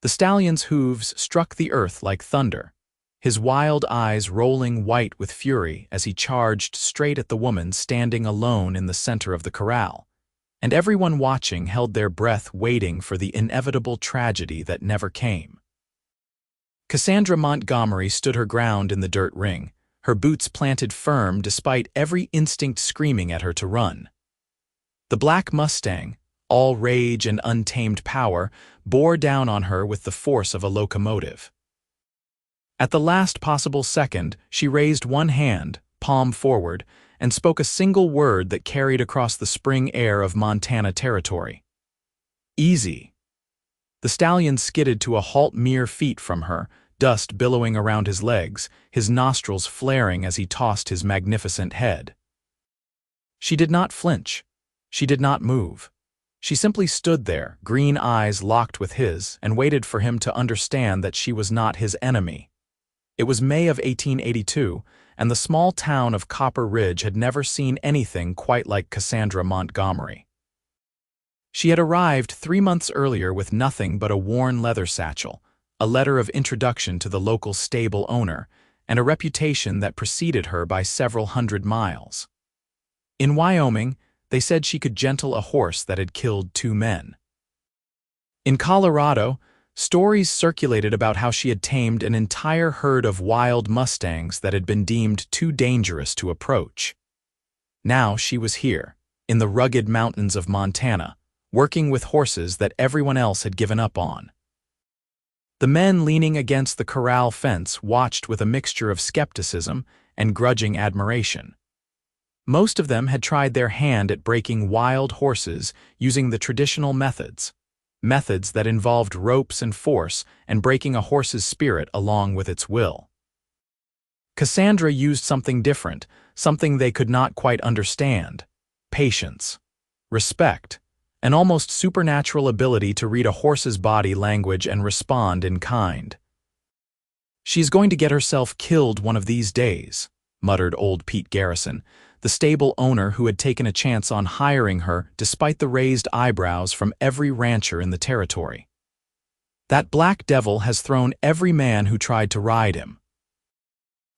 The stallion's hooves struck the earth like thunder, his wild eyes rolling white with fury as he charged straight at the woman standing alone in the center of the corral, and everyone watching held their breath waiting for the inevitable tragedy that never came. Cassandra Montgomery stood her ground in the dirt ring, her boots planted firm despite every instinct screaming at her to run. The black Mustang, all rage and untamed power, bore down on her with the force of a locomotive. At the last possible second, she raised one hand, palm forward, and spoke a single word that carried across the spring air of Montana territory. Easy. The stallion skidded to a halt mere feet from her, dust billowing around his legs, his nostrils flaring as he tossed his magnificent head. She did not flinch. She did not move. She simply stood there, green eyes locked with his, and waited for him to understand that she was not his enemy. It was May of 1882, and the small town of Copper Ridge had never seen anything quite like Cassandra Montgomery. She had arrived 3 months earlier with nothing but a worn leather satchel, a letter of introduction to the local stable owner, and a reputation that preceded her by several hundred miles. In Wyoming, they said she could gentle a horse that had killed 2 men. In Colorado, stories circulated about how she had tamed an entire herd of wild Mustangs that had been deemed too dangerous to approach. Now she was here, in the rugged mountains of Montana, working with horses that everyone else had given up on. The men leaning against the corral fence watched with a mixture of skepticism and grudging admiration. Most of them had tried their hand at breaking wild horses using the traditional methods that involved ropes and force and breaking a horse's spirit along with its will. Cassandra used something different, something they could not quite understand: patience, respect, an almost supernatural ability to read a horse's body language and respond in kind. "She's going to get herself killed one of these days," muttered old Pete Garrison, the stable owner who had taken a chance on hiring her despite the raised eyebrows from every rancher in the territory. "That black devil has thrown every man who tried to ride him."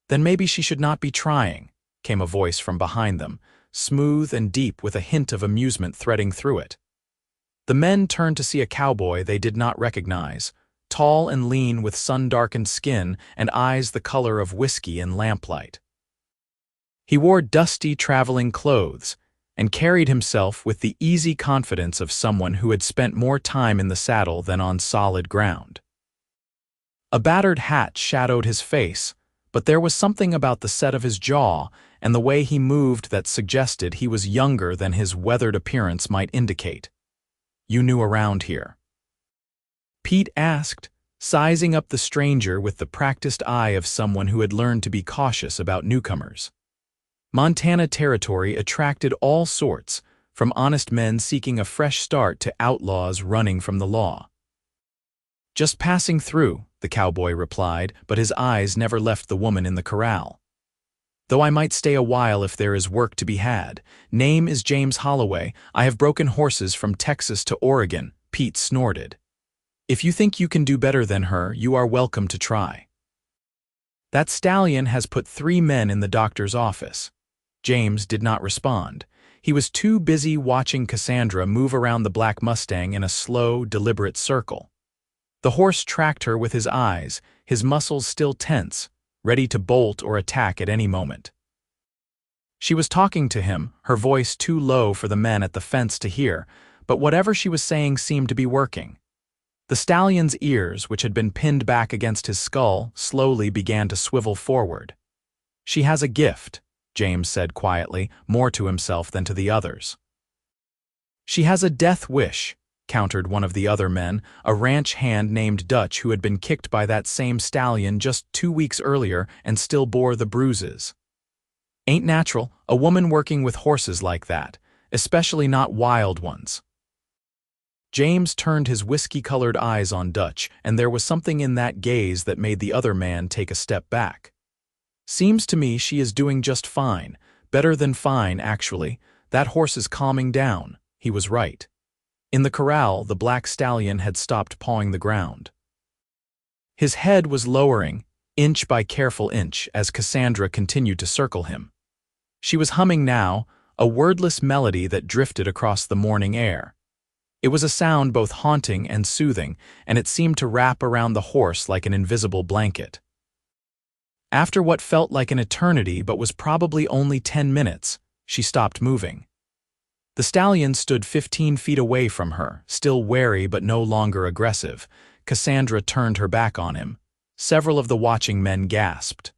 "Then maybe she should not be trying," came a voice from behind them, smooth and deep with a hint of amusement threading through it. The men turned to see a cowboy they did not recognize, tall and lean with sun-darkened skin and eyes the color of whiskey in lamplight. He wore dusty traveling clothes and carried himself with the easy confidence of someone who had spent more time in the saddle than on solid ground. A battered hat shadowed his face, but there was something about the set of his jaw and the way he moved that suggested he was younger than his weathered appearance might indicate. "You new around here?" Pete asked, sizing up the stranger with the practiced eye of someone who had learned to be cautious about newcomers. Montana territory attracted all sorts, from honest men seeking a fresh start to outlaws running from the law. "Just passing through," the cowboy replied, but his eyes never left the woman in the corral. "Though I might stay a while if there is work to be had. Name is James Holloway. I have broken horses from Texas to Oregon," Pete snorted. "If you think you can do better than her, you are welcome to try." "That stallion has put 3 men in the doctor's office." James did not respond. He was too busy watching Cassandra move around the black Mustang in a slow, deliberate circle. The horse tracked her with his eyes, his muscles still tense, ready to bolt or attack at any moment. She was talking to him, her voice too low for the men at the fence to hear, but whatever she was saying seemed to be working. The stallion's ears, which had been pinned back against his skull, slowly began to swivel forward. "She has a gift," James said quietly, more to himself than to the others. "She has a death wish," countered one of the other men, a ranch hand named Dutch who had been kicked by that same stallion just 2 weeks earlier and still bore the bruises. "Ain't natural, a woman working with horses like that, especially not wild ones." James turned his whiskey-colored eyes on Dutch, and there was something in that gaze that made the other man take a step back. "Seems to me she is doing just fine. Better than fine, actually. That horse is calming down." He was right. In the corral, the black stallion had stopped pawing the ground. His head was lowering, inch by careful inch, as Cassandra continued to circle him. She was humming now, a wordless melody that drifted across the morning air. It was a sound both haunting and soothing, and it seemed to wrap around the horse like an invisible blanket. After what felt like an eternity but was probably only 10 minutes, she stopped moving. The stallion stood 15 feet away from her, still wary but no longer aggressive. Cassandra turned her back on him. Several of the watching men gasped.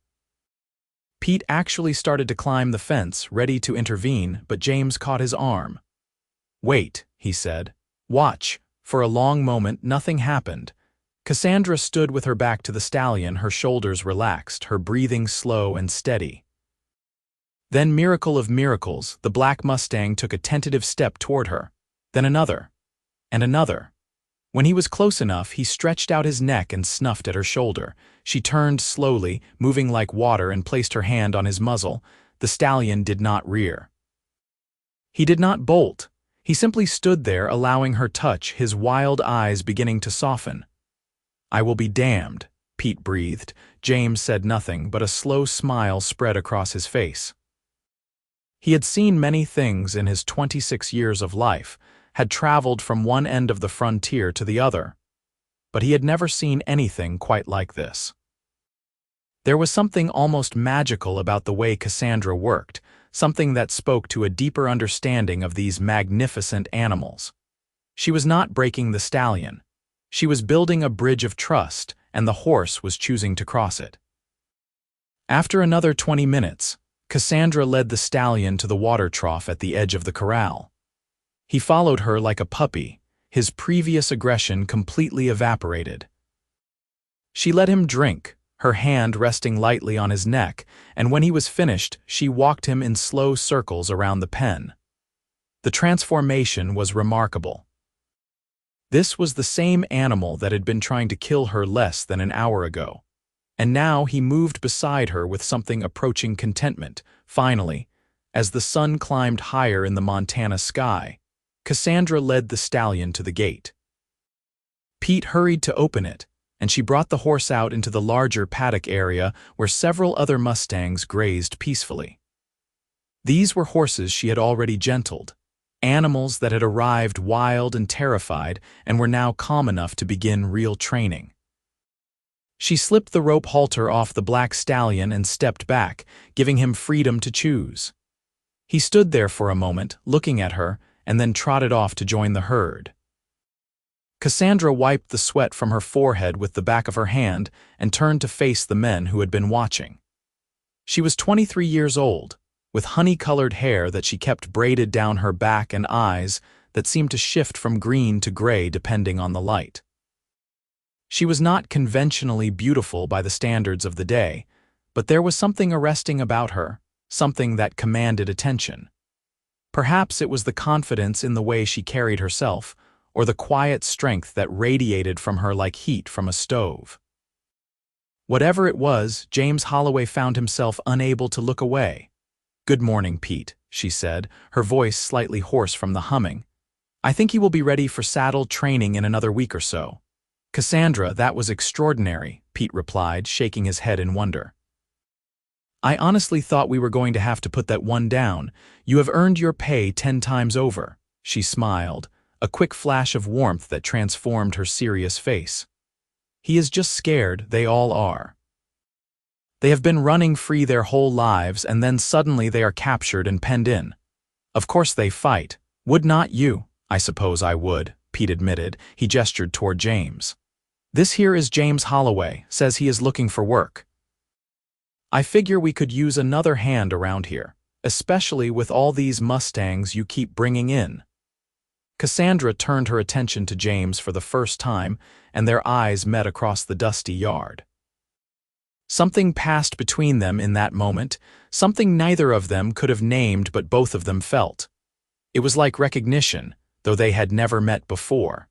Pete actually started to climb the fence, ready to intervene, but James caught his arm. "Wait," he said. "Watch." For a long moment, nothing happened. Cassandra stood with her back to the stallion, her shoulders relaxed, her breathing slow and steady. Then, miracle of miracles, the black Mustang took a tentative step toward her, then another, and another. When he was close enough, he stretched out his neck and snuffed at her shoulder. She turned slowly, moving like water, and placed her hand on his muzzle. The stallion did not rear. He did not bolt. He simply stood there, allowing her touch, his wild eyes beginning to soften. "I will be damned," Pete breathed. James said nothing, but a slow smile spread across his face. He had seen many things in his 26 years of life, had traveled from one end of the frontier to the other, but he had never seen anything quite like this. There was something almost magical about the way Cassandra worked, something that spoke to a deeper understanding of these magnificent animals. She was not breaking the stallion. She was building a bridge of trust, and the horse was choosing to cross it. After another 20 minutes, Cassandra led the stallion to the water trough at the edge of the corral. He followed her like a puppy, his previous aggression completely evaporated. She let him drink, her hand resting lightly on his neck, and when he was finished, she walked him in slow circles around the pen. The transformation was remarkable. This was the same animal that had been trying to kill her less than an hour ago. And now he moved beside her with something approaching contentment. Finally, as the sun climbed higher in the Montana sky, Cassandra led the stallion to the gate. Pete hurried to open it, and she brought the horse out into the larger paddock area where several other Mustangs grazed peacefully. These were horses she had already gentled, animals that had arrived wild and terrified and were now calm enough to begin real training. She slipped the rope halter off the black stallion and stepped back, giving him freedom to choose. He stood there for a moment, looking at her, and then trotted off to join the herd. Cassandra wiped the sweat from her forehead with the back of her hand and turned to face the men who had been watching. She was 23 years old, with honey-colored hair that she kept braided down her back and eyes that seemed to shift from green to gray depending on the light. She was not conventionally beautiful by the standards of the day, but there was something arresting about her, something that commanded attention. Perhaps it was the confidence in the way she carried herself, or the quiet strength that radiated from her like heat from a stove. Whatever it was, James Holloway found himself unable to look away. "Good morning, Pete," she said, her voice slightly hoarse from the humming. "I think he will be ready for saddle training in another week or so." "Cassandra, that was extraordinary," Pete replied, shaking his head in wonder. "I honestly thought we were going to have to put that one down. You have earned your pay 10 times over." She smiled, a quick flash of warmth that transformed her serious face. "He is just scared, they all are. They have been running free their whole lives, and then suddenly they are captured and penned in. Of course they fight. Would not you?" "I suppose I would," Pete admitted. He gestured toward James. "This here is James Holloway, says he is looking for work. I figure we could use another hand around here, especially with all these Mustangs you keep bringing in." Cassandra turned her attention to James for the first time, and their eyes met across the dusty yard. Something passed between them in that moment, something neither of them could have named but both of them felt. It was like recognition, though they had never met before.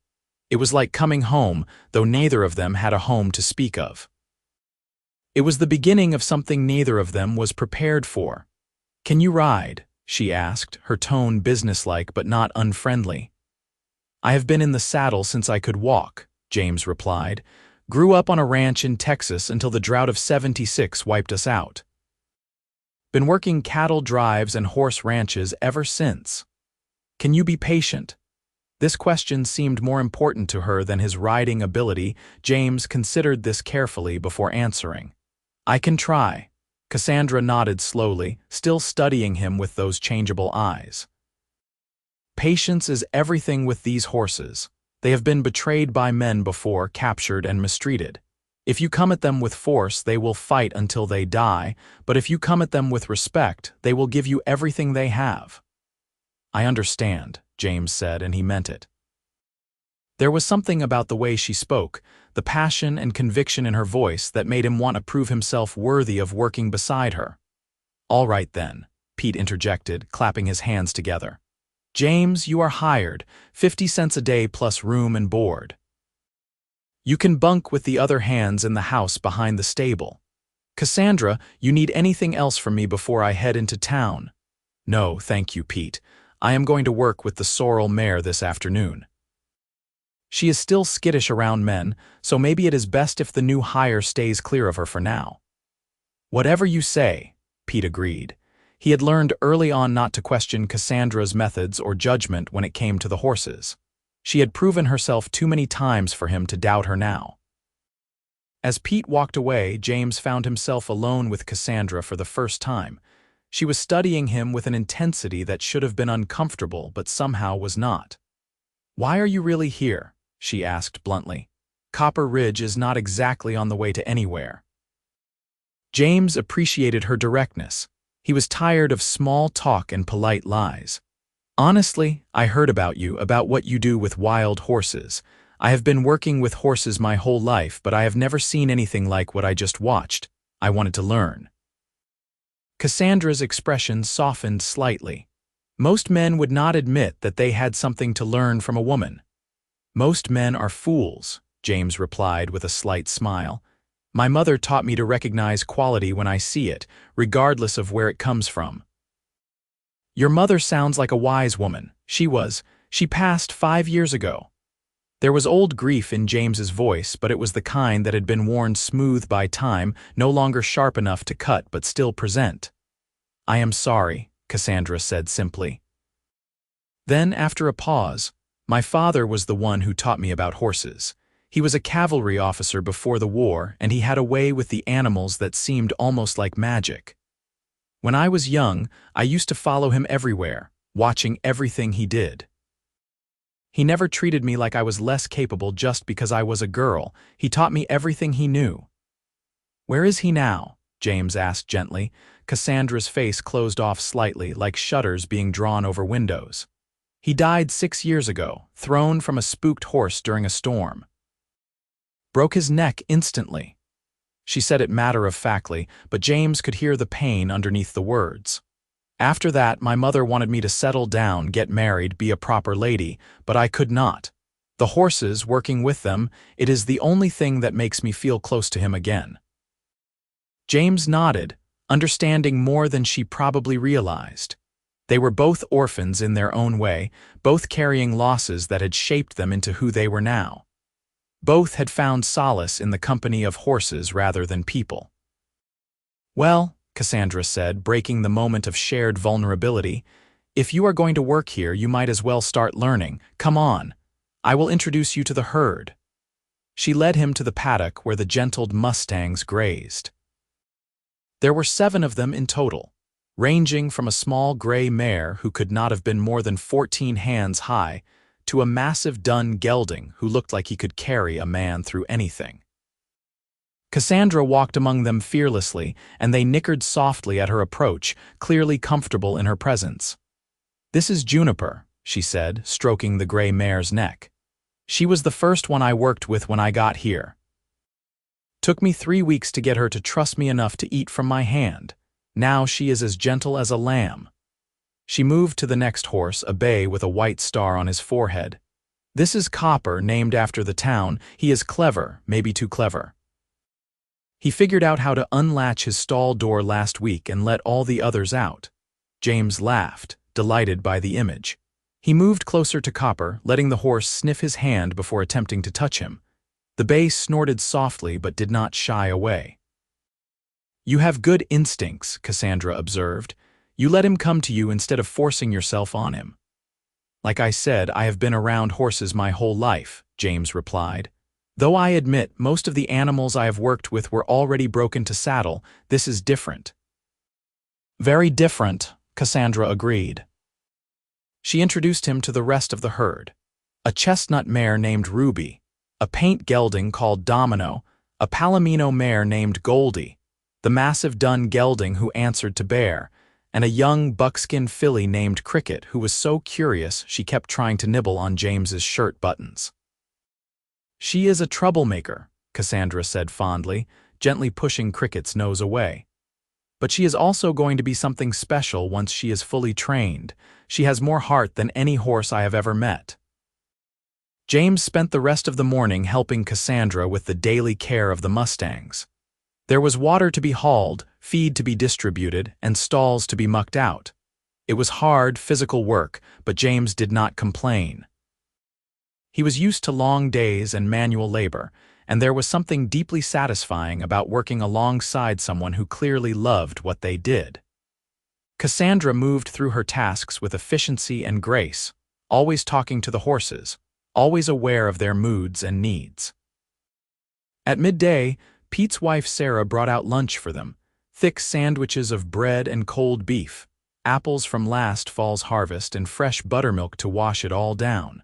It was like coming home, though neither of them had a home to speak of. It was the beginning of something neither of them was prepared for. "Can you ride?" she asked, her tone businesslike but not unfriendly. "I have been in the saddle since I could walk," James replied. Grew up on a ranch in Texas until the drought of '76 wiped us out. Been working cattle drives and horse ranches ever since. Can you be patient? This question seemed more important to her than his riding ability. James considered this carefully before answering. I can try. Cassandra nodded slowly, still studying him with those changeable eyes. Patience is everything with these horses. They have been betrayed by men before, captured and mistreated. If you come at them with force, they will fight until they die, but if you come at them with respect, they will give you everything they have. I understand, James said, and he meant it. There was something about the way she spoke, the passion and conviction in her voice that made him want to prove himself worthy of working beside her. All right then, Pete interjected, clapping his hands together. James, you are hired, 50 cents a day plus room and board. You can bunk with the other hands in the house behind the stable. Cassandra, you need anything else from me before I head into town? No, thank you, Pete. I am going to work with the sorrel mare this afternoon. She is still skittish around men, so maybe it is best if the new hire stays clear of her for now. Whatever you say, Pete agreed. He had learned early on not to question Cassandra's methods or judgment when it came to the horses. She had proven herself too many times for him to doubt her now. As Pete walked away, James found himself alone with Cassandra for the first time. She was studying him with an intensity that should have been uncomfortable but somehow was not. Why are you really here? She asked bluntly. Copper Ridge is not exactly on the way to anywhere. James appreciated her directness. He was tired of small talk and polite lies. Honestly, I heard about you, about what you do with wild horses. I have been working with horses my whole life, but I have never seen anything like what I just watched. I wanted to learn. Cassandra's expression softened slightly. Most men would not admit that they had something to learn from a woman. Most men are fools, James replied with a slight smile. My mother taught me to recognize quality when I see it, regardless of where it comes from. Your mother sounds like a wise woman. She passed 5 years ago. There was old grief in James's voice, but it was the kind that had been worn smooth by time, no longer sharp enough to cut but still present. I am sorry, Cassandra said simply. Then, after a pause, my father was the one who taught me about horses. He was a cavalry officer before the war, and he had a way with the animals that seemed almost like magic. When I was young, I used to follow him everywhere, watching everything he did. He never treated me like I was less capable just because I was a girl. He taught me everything he knew. Where is he now? James asked gently. Cassandra's face closed off slightly, like shutters being drawn over windows. He died 6 years ago, thrown from a spooked horse during a storm. Broke his neck instantly. She said it matter-of-factly, but James could hear the pain underneath the words. After that, my mother wanted me to settle down, get married, be a proper lady, but I could not. The horses, working with them, it is the only thing that makes me feel close to him again. James nodded, understanding more than she probably realized. They were both orphans in their own way, both carrying losses that had shaped them into who they were now. Both had found solace in the company of horses rather than people. Well, Cassandra said, breaking the moment of shared vulnerability, if you are going to work here, you might as well start learning. Come on. I will introduce you to the herd. She led him to the paddock where the gentled Mustangs grazed. There were 7 of them in total, ranging from a small gray mare who could not have been more than 14 hands high to a massive dun gelding who looked like he could carry a man through anything. Cassandra walked among them fearlessly, and they nickered softly at her approach, clearly comfortable in her presence. This is Juniper, she said, stroking the gray mare's neck. She was the first one I worked with when I got here. Took me 3 weeks to get her to trust me enough to eat from my hand. Now she is as gentle as a lamb. She moved to the next horse, a bay with a white star on his forehead. This is Copper, named after the town. He is clever, maybe too clever. He figured out how to unlatch his stall door last week and let all the others out. James laughed, delighted by the image. He moved closer to Copper, letting the horse sniff his hand before attempting to touch him. The bay snorted softly but did not shy away. "You have good instincts," Cassandra observed. "You let him come to you instead of forcing yourself on him." "Like I said, I have been around horses my whole life," James replied. "Though I admit most of the animals I have worked with were already broken to saddle, this is different." "Very different," Cassandra agreed. She introduced him to the rest of the herd. A chestnut mare named Ruby, a paint gelding called Domino, a Palomino mare named Goldie, the massive dun gelding who answered to Bear, and a young buckskin filly named Cricket who was so curious she kept trying to nibble on James's shirt buttons. "She is a troublemaker," Cassandra said fondly, gently pushing Cricket's nose away. "But she is also going to be something special once she is fully trained. She has more heart than any horse I have ever met." James spent the rest of the morning helping Cassandra with the daily care of the Mustangs. There was water to be hauled, feed to be distributed, and stalls to be mucked out. It was hard, physical work, but James did not complain. He was used to long days and manual labor, and there was something deeply satisfying about working alongside someone who clearly loved what they did. Cassandra moved through her tasks with efficiency and grace, always talking to the horses, always aware of their moods and needs. At midday, Pete's wife Sarah brought out lunch for them, thick sandwiches of bread and cold beef, apples from last fall's harvest, and fresh buttermilk to wash it all down.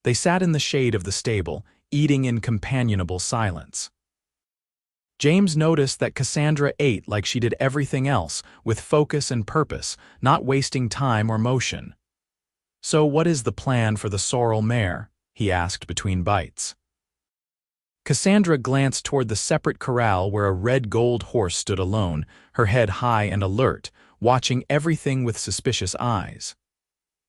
They sat in the shade of the stable, eating in companionable silence. James noticed that Cassandra ate like she did everything else, with focus and purpose, not wasting time or motion. "So what is the plan for the sorrel mare?" he asked between bites. Cassandra glanced toward the separate corral where a red-gold horse stood alone, her head high and alert, watching everything with suspicious eyes.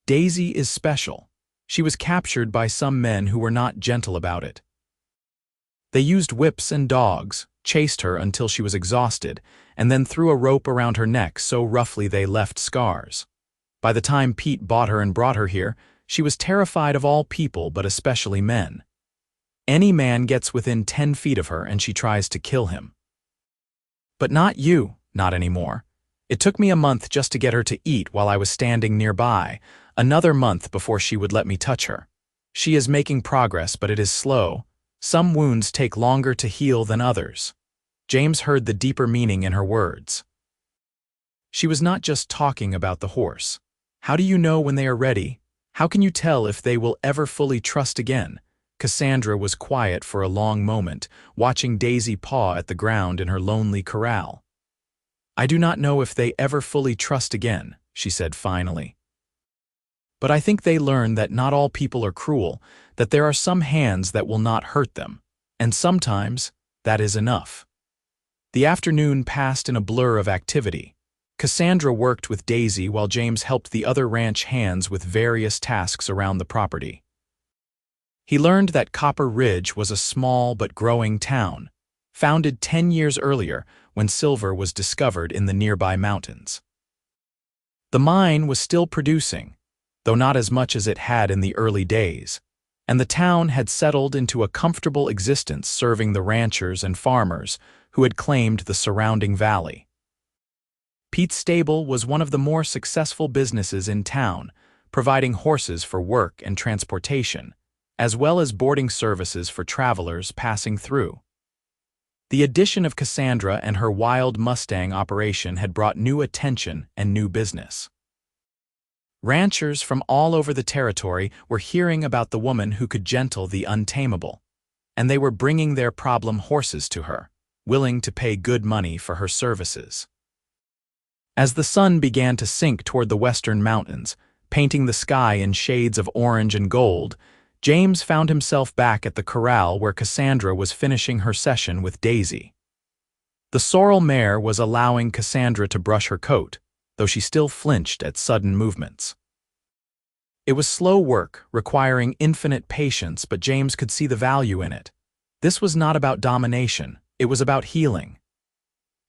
"Daisy is special. She was captured by some men who were not gentle about it. They used whips and dogs, chased her until she was exhausted, and then threw a rope around her neck so roughly they left scars. By the time Pete bought her and brought her here, she was terrified of all people but especially men. Any man gets within 10 feet of her and she tries to kill him. But not you, not anymore. It took me a month just to get her to eat while I was standing nearby, another month before she would let me touch her. She is making progress, but it is slow. Some wounds take longer to heal than others." James heard the deeper meaning in her words. She was not just talking about the horse. "How do you know when they are ready? How can you tell if they will ever fully trust again?" Cassandra was quiet for a long moment, watching Daisy paw at the ground in her lonely corral. "I do not know if they ever fully trust again," she said finally. "But I think they learn that not all people are cruel, that there are some hands that will not hurt them, and sometimes that is enough." The afternoon passed in a blur of activity. Cassandra worked with Daisy while James helped the other ranch hands with various tasks around the property. He learned that Copper Ridge was a small but growing town, founded 10 years earlier when silver was discovered in the nearby mountains. The mine was still producing, though not as much as it had in the early days, and the town had settled into a comfortable existence serving the ranchers and farmers who had claimed the surrounding valley. Pete's stable was one of the more successful businesses in town, providing horses for work and transportation, as well as boarding services for travelers passing through. The addition of Cassandra and her wild Mustang operation had brought new attention and new business. Ranchers from all over the territory were hearing about the woman who could gentle the untamable, and they were bringing their problem horses to her, willing to pay good money for her services. As the sun began to sink toward the western mountains, painting the sky in shades of orange and gold, James found himself back at the corral where Cassandra was finishing her session with Daisy. The sorrel mare was allowing Cassandra to brush her coat, though she still flinched at sudden movements. It was slow work, requiring infinite patience, but James could see the value in it. This was not about domination, it was about healing.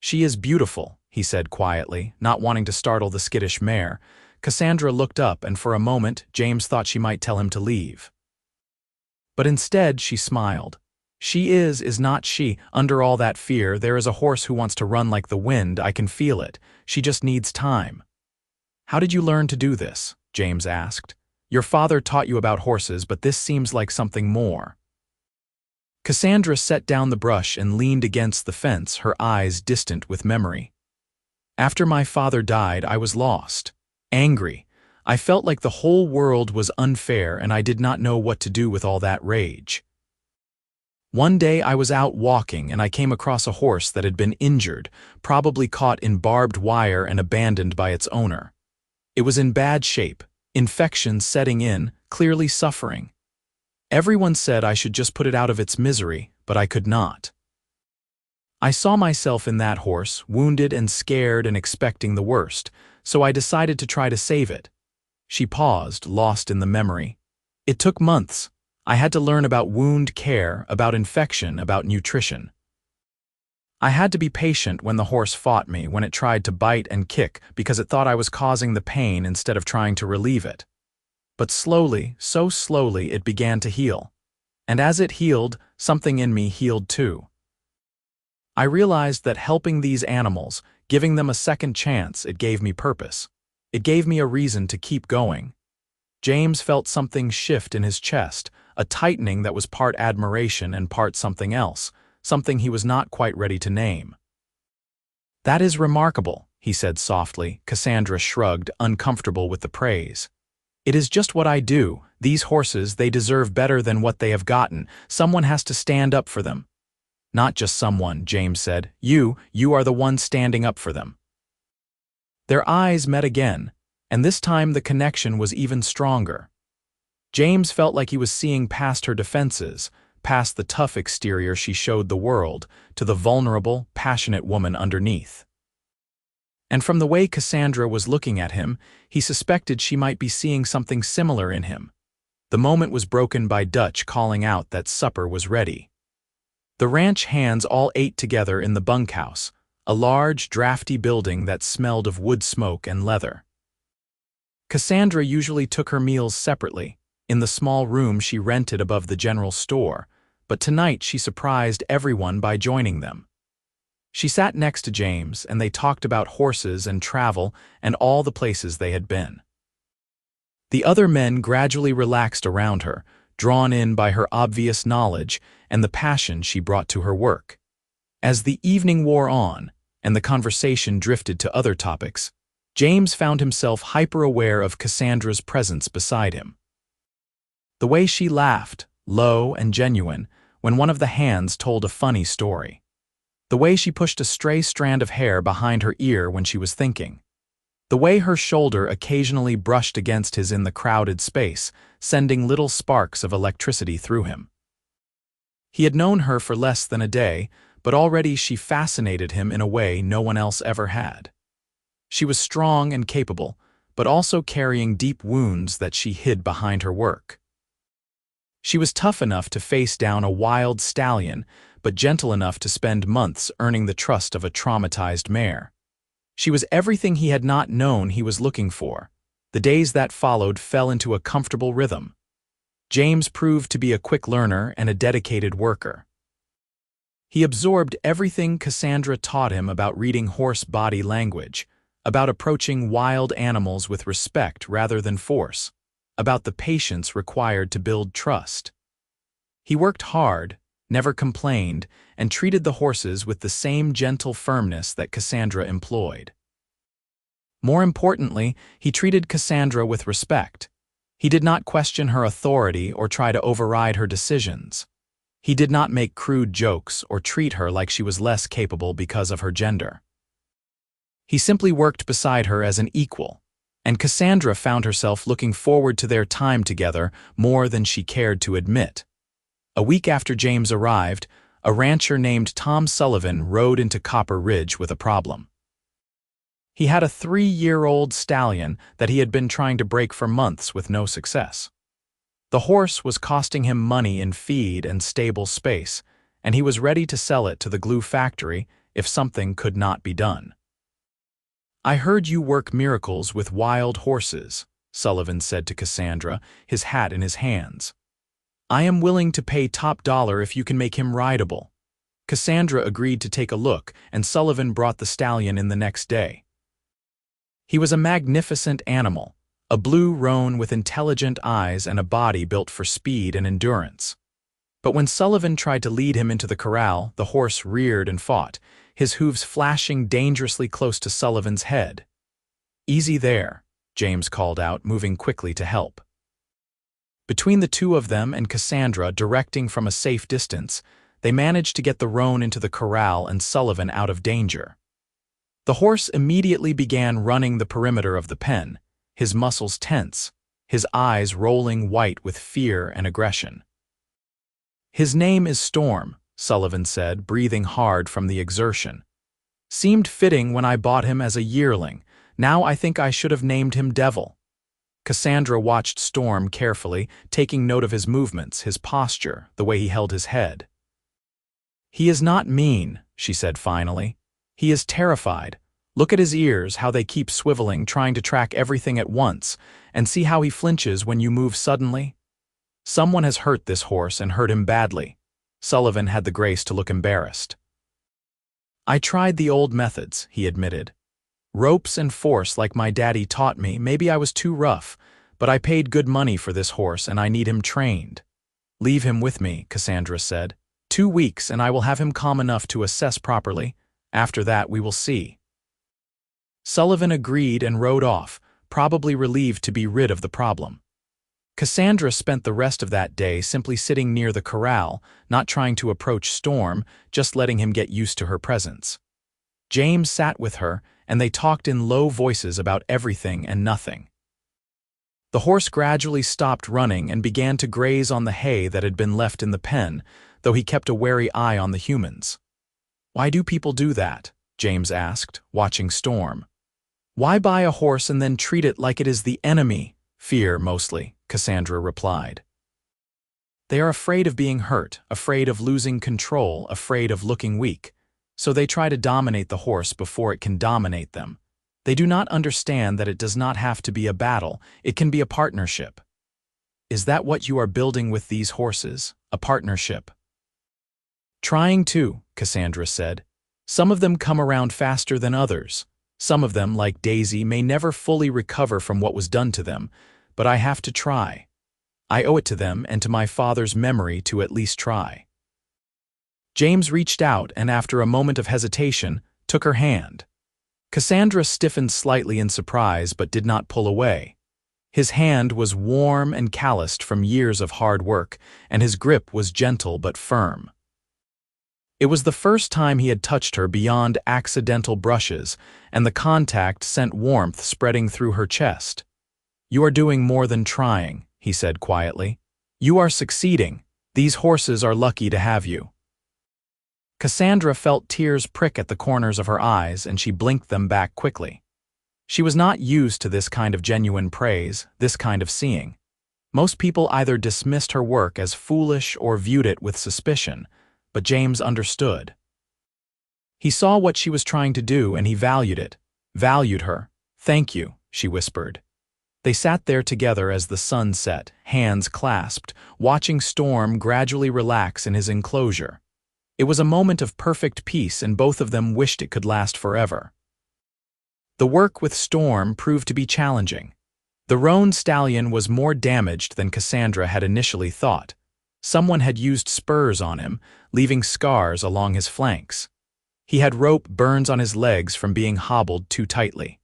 "She is beautiful," he said quietly, not wanting to startle the skittish mare. Cassandra looked up, and for a moment James thought she might tell him to leave. But instead she smiled. She is not she. Under all that fear, there is a horse who wants to run like the wind. I can feel it. She just needs time. How did you learn to do this? James asked. Your father taught you about horses, but this seems like something more. Cassandra set down the brush and leaned against the fence, her eyes distant with memory. After my father died, I was lost. Angry. I felt like the whole world was unfair and I did not know what to do with all that rage. One day I was out walking and I came across a horse that had been injured, probably caught in barbed wire and abandoned by its owner. It was in bad shape, infection setting in, clearly suffering. Everyone said I should just put it out of its misery, but I could not. I saw myself in that horse, wounded and scared and expecting the worst, so I decided to try to save it. She paused, lost in the memory. It took months. I had to learn about wound care, about infection, about nutrition. I had to be patient when the horse fought me, when it tried to bite and kick because it thought I was causing the pain instead of trying to relieve it. But slowly, so slowly, it began to heal. And as it healed, something in me healed too. I realized that helping these animals, giving them a second chance, it gave me purpose. It gave me a reason to keep going. James felt something shift in his chest, a tightening that was part admiration and part something else, something he was not quite ready to name. That is remarkable, he said softly. Cassandra shrugged, uncomfortable with the praise. It is just what I do. These horses, they deserve better than what they have gotten. Someone has to stand up for them. Not just someone, James said. You are the one standing up for them. Their eyes met again, and this time the connection was even stronger. James felt like he was seeing past her defenses, past the tough exterior she showed the world, to the vulnerable, passionate woman underneath. And from the way Cassandra was looking at him, he suspected she might be seeing something similar in him. The moment was broken by Dutch calling out that supper was ready. The ranch hands all ate together in the bunkhouse, a large, drafty building that smelled of wood smoke and leather. Cassandra usually took her meals separately, in the small room she rented above the general store, but tonight she surprised everyone by joining them. She sat next to James, and they talked about horses and travel and all the places they had been. The other men gradually relaxed around her, drawn in by her obvious knowledge and the passion she brought to her work. As the evening wore on, and the conversation drifted to other topics, James found himself hyper-aware of Cassandra's presence beside him. The way she laughed, low and genuine, when one of the hands told a funny story. The way she pushed a stray strand of hair behind her ear when she was thinking. The way her shoulder occasionally brushed against his in the crowded space, sending little sparks of electricity through him. He had known her for less than a day, but already she fascinated him in a way no one else ever had. She was strong and capable, but also carrying deep wounds that she hid behind her work. She was tough enough to face down a wild stallion, but gentle enough to spend months earning the trust of a traumatized mare. She was everything he had not known he was looking for. The days that followed fell into a comfortable rhythm. James proved to be a quick learner and a dedicated worker. He absorbed everything Cassandra taught him about reading horse body language, about approaching wild animals with respect rather than force, about the patience required to build trust. He worked hard, never complained, and treated the horses with the same gentle firmness that Cassandra employed. More importantly, he treated Cassandra with respect. He did not question her authority or try to override her decisions. He did not make crude jokes or treat her like she was less capable because of her gender. He simply worked beside her as an equal, and Cassandra found herself looking forward to their time together more than she cared to admit. A week after James arrived, a rancher named Tom Sullivan rode into Copper Ridge with a problem. He had a 3-year-old stallion that he had been trying to break for months with no success. The horse was costing him money in feed and stable space, and he was ready to sell it to the glue factory if something could not be done. "I heard you work miracles with wild horses," Sullivan said to Cassandra, his hat in his hands. I am willing to pay top dollar if you can make him rideable. Cassandra agreed to take a look, and Sullivan brought the stallion in the next day. He was a magnificent animal, a blue roan with intelligent eyes and a body built for speed and endurance. But when Sullivan tried to lead him into the corral, the horse reared and fought, his hooves flashing dangerously close to Sullivan's head. "Easy there," James called out, moving quickly to help. Between the two of them and Cassandra directing from a safe distance, they managed to get the roan into the corral and Sullivan out of danger. The horse immediately began running the perimeter of the pen, his muscles tense, his eyes rolling white with fear and aggression. "His name is Storm," Sullivan said, breathing hard from the exertion. "Seemed fitting when I bought him as a yearling. Now I think I should have named him Devil." Cassandra watched Storm carefully, taking note of his movements, his posture, the way he held his head. "He is not mean," she said finally. "He is terrified. Look at his ears, how they keep swiveling, trying to track everything at once, and see how he flinches when you move suddenly. Someone has hurt this horse and hurt him badly." Sullivan had the grace to look embarrassed. "I tried the old methods," he admitted. "Ropes and force like my daddy taught me. Maybe I was too rough, but I paid good money for this horse and I need him trained." "Leave him with me," Cassandra said. 2 weeks and I will have him calm enough to assess properly. After that we will see." Sullivan agreed and rode off, probably relieved to be rid of the problem. Cassandra spent the rest of that day simply sitting near the corral, not trying to approach Storm, just letting him get used to her presence. James sat with her, and they talked in low voices about everything and nothing. The horse gradually stopped running and began to graze on the hay that had been left in the pen, though he kept a wary eye on the humans. "Why do people do that?" James asked, watching Storm. "Why buy a horse and then treat it like it is the enemy?" "Fear, mostly," Cassandra replied. "They are afraid of being hurt, afraid of losing control, afraid of looking weak. So they try to dominate the horse before it can dominate them. They do not understand that it does not have to be a battle, it can be a partnership." "Is that what you are building with these horses, a partnership?" "Trying to," Cassandra said. "Some of them come around faster than others. Some of them, like Daisy, may never fully recover from what was done to them, but I have to try. I owe it to them and to my father's memory to at least try." James reached out and, after a moment of hesitation, took her hand. Cassandra stiffened slightly in surprise but did not pull away. His hand was warm and calloused from years of hard work, and his grip was gentle but firm. It was the first time he had touched her beyond accidental brushes, and the contact sent warmth spreading through her chest. "You are doing more than trying," he said quietly. "You are succeeding. These horses are lucky to have you." Cassandra felt tears prick at the corners of her eyes, and she blinked them back quickly. She was not used to this kind of genuine praise, this kind of seeing. Most people either dismissed her work as foolish or viewed it with suspicion, but James understood. He saw what she was trying to do and he valued it, valued her. "Thank you," she whispered. They sat there together as the sun set, hands clasped, watching Storm gradually relax in his enclosure. It was a moment of perfect peace, and both of them wished it could last forever. The work with Storm proved to be challenging. The roan stallion was more damaged than Cassandra had initially thought. Someone had used spurs on him, leaving scars along his flanks. He had rope burns on his legs from being hobbled too tightly.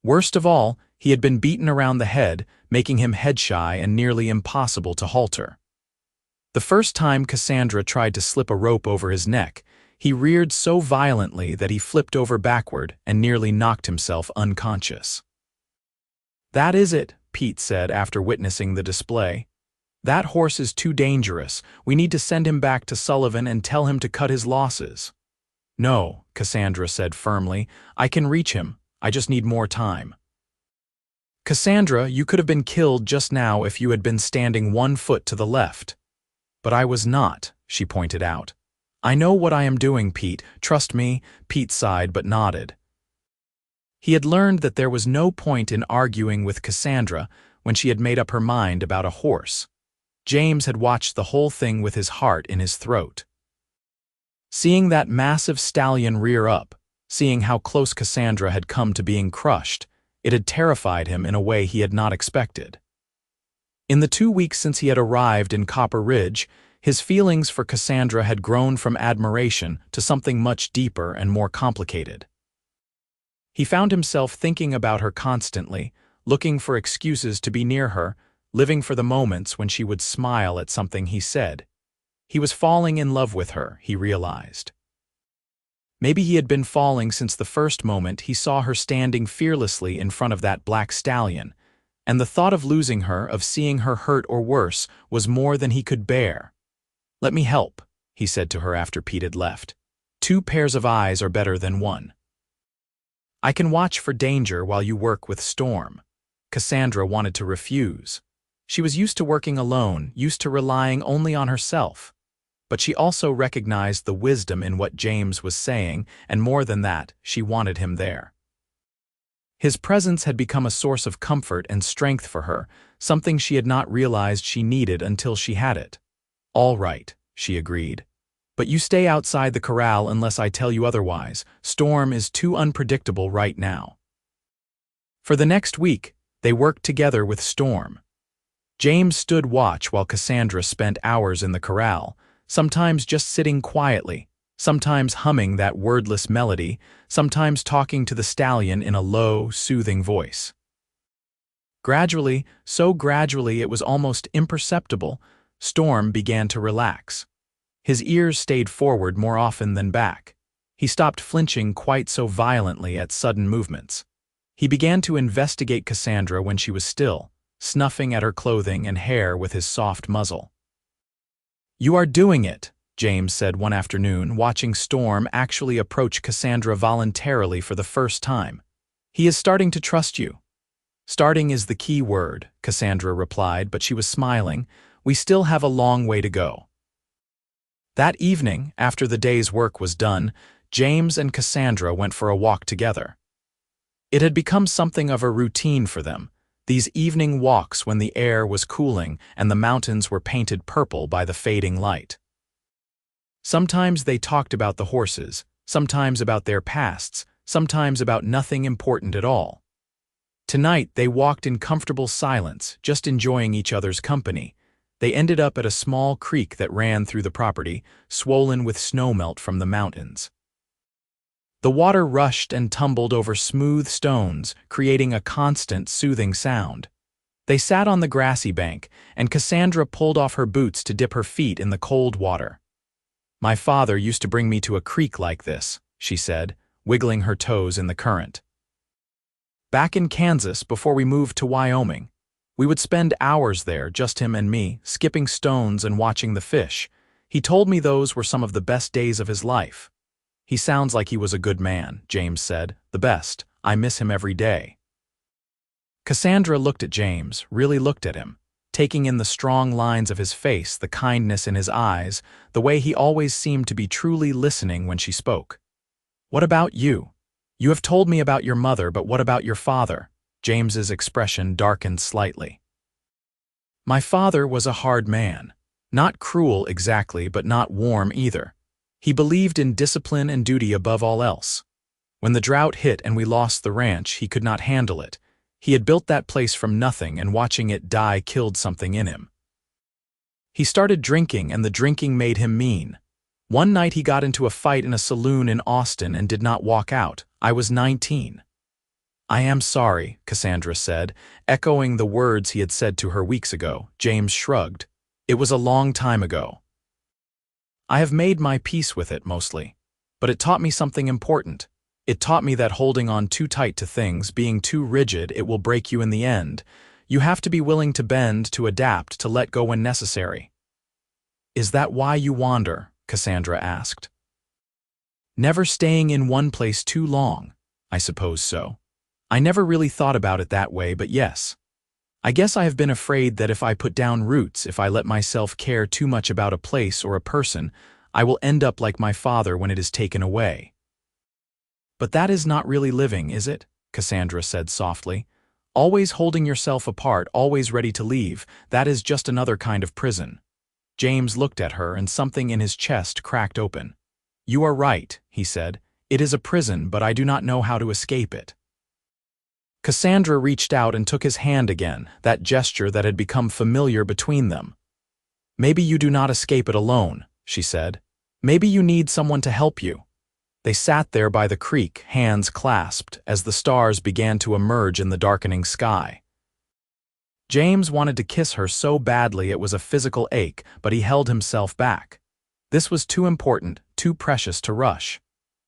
Worst of all, he had been beaten around the head, making him head-shy and nearly impossible to halter. The first time Cassandra tried to slip a rope over his neck, he reared so violently that he flipped over backward and nearly knocked himself unconscious. "That is it," Pete said after witnessing the display. "That horse is too dangerous. We need to send him back to Sullivan and tell him to cut his losses." "No," Cassandra said firmly. "I can reach him. I just need more time." "Cassandra, you could have been killed just now if you had been standing 1 foot to the left." "But I was not," she pointed out. "I know what I am doing, Pete. Trust me." Pete sighed but nodded. He had learned that there was no point in arguing with Cassandra when she had made up her mind about a horse. James had watched the whole thing with his heart in his throat. Seeing that massive stallion rear up, seeing how close Cassandra had come to being crushed, it had terrified him in a way he had not expected. In the 2 weeks since he had arrived in Copper Ridge, his feelings for Cassandra had grown from admiration to something much deeper and more complicated. He found himself thinking about her constantly, looking for excuses to be near her, living for the moments when she would smile at something he said. He was falling in love with her, he realized. Maybe he had been falling since the first moment he saw her standing fearlessly in front of that black stallion, and the thought of losing her, of seeing her hurt or worse, was more than he could bear. "Let me help," he said to her after Pete had left. "2 pairs of eyes are better than 1. I can watch for danger while you work with Storm." Cassandra wanted to refuse. She was used to working alone, used to relying only on herself. But she also recognized the wisdom in what James was saying, and more than that, she wanted him there. His presence had become a source of comfort and strength for her, something she had not realized she needed until she had it. "All right," she agreed. "But you stay outside the corral unless I tell you otherwise. Storm is too unpredictable right now." For the next week, they worked together with Storm. James stood watch while Cassandra spent hours in the corral, sometimes just sitting quietly, sometimes humming that wordless melody, sometimes talking to the stallion in a low, soothing voice. Gradually, so gradually it was almost imperceptible, Storm began to relax. His ears stayed forward more often than back. He stopped flinching quite so violently at sudden movements. He began to investigate Cassandra when she was still, snuffing at her clothing and hair with his soft muzzle. "You are doing it," James said one afternoon, watching Storm actually approach Cassandra voluntarily for the first time. "He is starting to trust you." "Starting is the key word," Cassandra replied, but she was smiling. "We still have a long way to go." That evening, after the day's work was done, James and Cassandra went for a walk together. It had become something of a routine for them, these evening walks when the air was cooling and the mountains were painted purple by the fading light. Sometimes they talked about the horses, sometimes about their pasts, sometimes about nothing important at all. Tonight they walked in comfortable silence, just enjoying each other's company. They ended up at a small creek that ran through the property, swollen with snowmelt from the mountains. The water rushed and tumbled over smooth stones, creating a constant, soothing sound. They sat on the grassy bank, and Cassandra pulled off her boots to dip her feet in the cold water. "My father used to bring me to a creek like this," she said, wiggling her toes in the current. "Back in Kansas, before we moved to Wyoming. We would spend hours there, just him and me, skipping stones and watching the fish. He told me those were some of the best days of his life." "He sounds like he was a good man," James said. "The best. I miss him every day." Cassandra looked at James, really looked at him, taking in the strong lines of his face, the kindness in his eyes, the way he always seemed to be truly listening when she spoke. "What about you? You have told me about your mother, but what about your father?" James's expression darkened slightly. "My father was a hard man. Not cruel exactly, but not warm either. He believed in discipline and duty above all else. When the drought hit and we lost the ranch, he could not handle it. He had built that place from nothing, and watching it die killed something in him. He started drinking, and the drinking made him mean. One night he got into a fight in a saloon in Austin and did not walk out. I was 19. "I am sorry," Cassandra said, echoing the words he had said to her weeks ago. James shrugged. "It was a long time ago. I have made my peace with it, mostly. But it taught me something important. It taught me that holding on too tight to things, being too rigid, it will break you in the end. You have to be willing to bend, to adapt, to let go when necessary." "Is that why you wander?" Cassandra asked. "Never staying in one place too long. I suppose so. I never really thought about it that way, but yes. I guess I have been afraid that if I put down roots, if I let myself care too much about a place or a person, I will end up like my father when it is taken away." "But that is not really living, is it?" Cassandra said softly. Always holding yourself apart, always ready to leave, that is just another kind of prison. James looked at her and something in his chest cracked open. You are right, he said. It is a prison, but I do not know how to escape it. Cassandra reached out and took his hand again, that gesture that had become familiar between them. Maybe you do not escape it alone, she said. Maybe you need someone to help you. They sat there by the creek, hands clasped, as the stars began to emerge in the darkening sky. James wanted to kiss her so badly it was a physical ache, but he held himself back. This was too important, too precious to rush.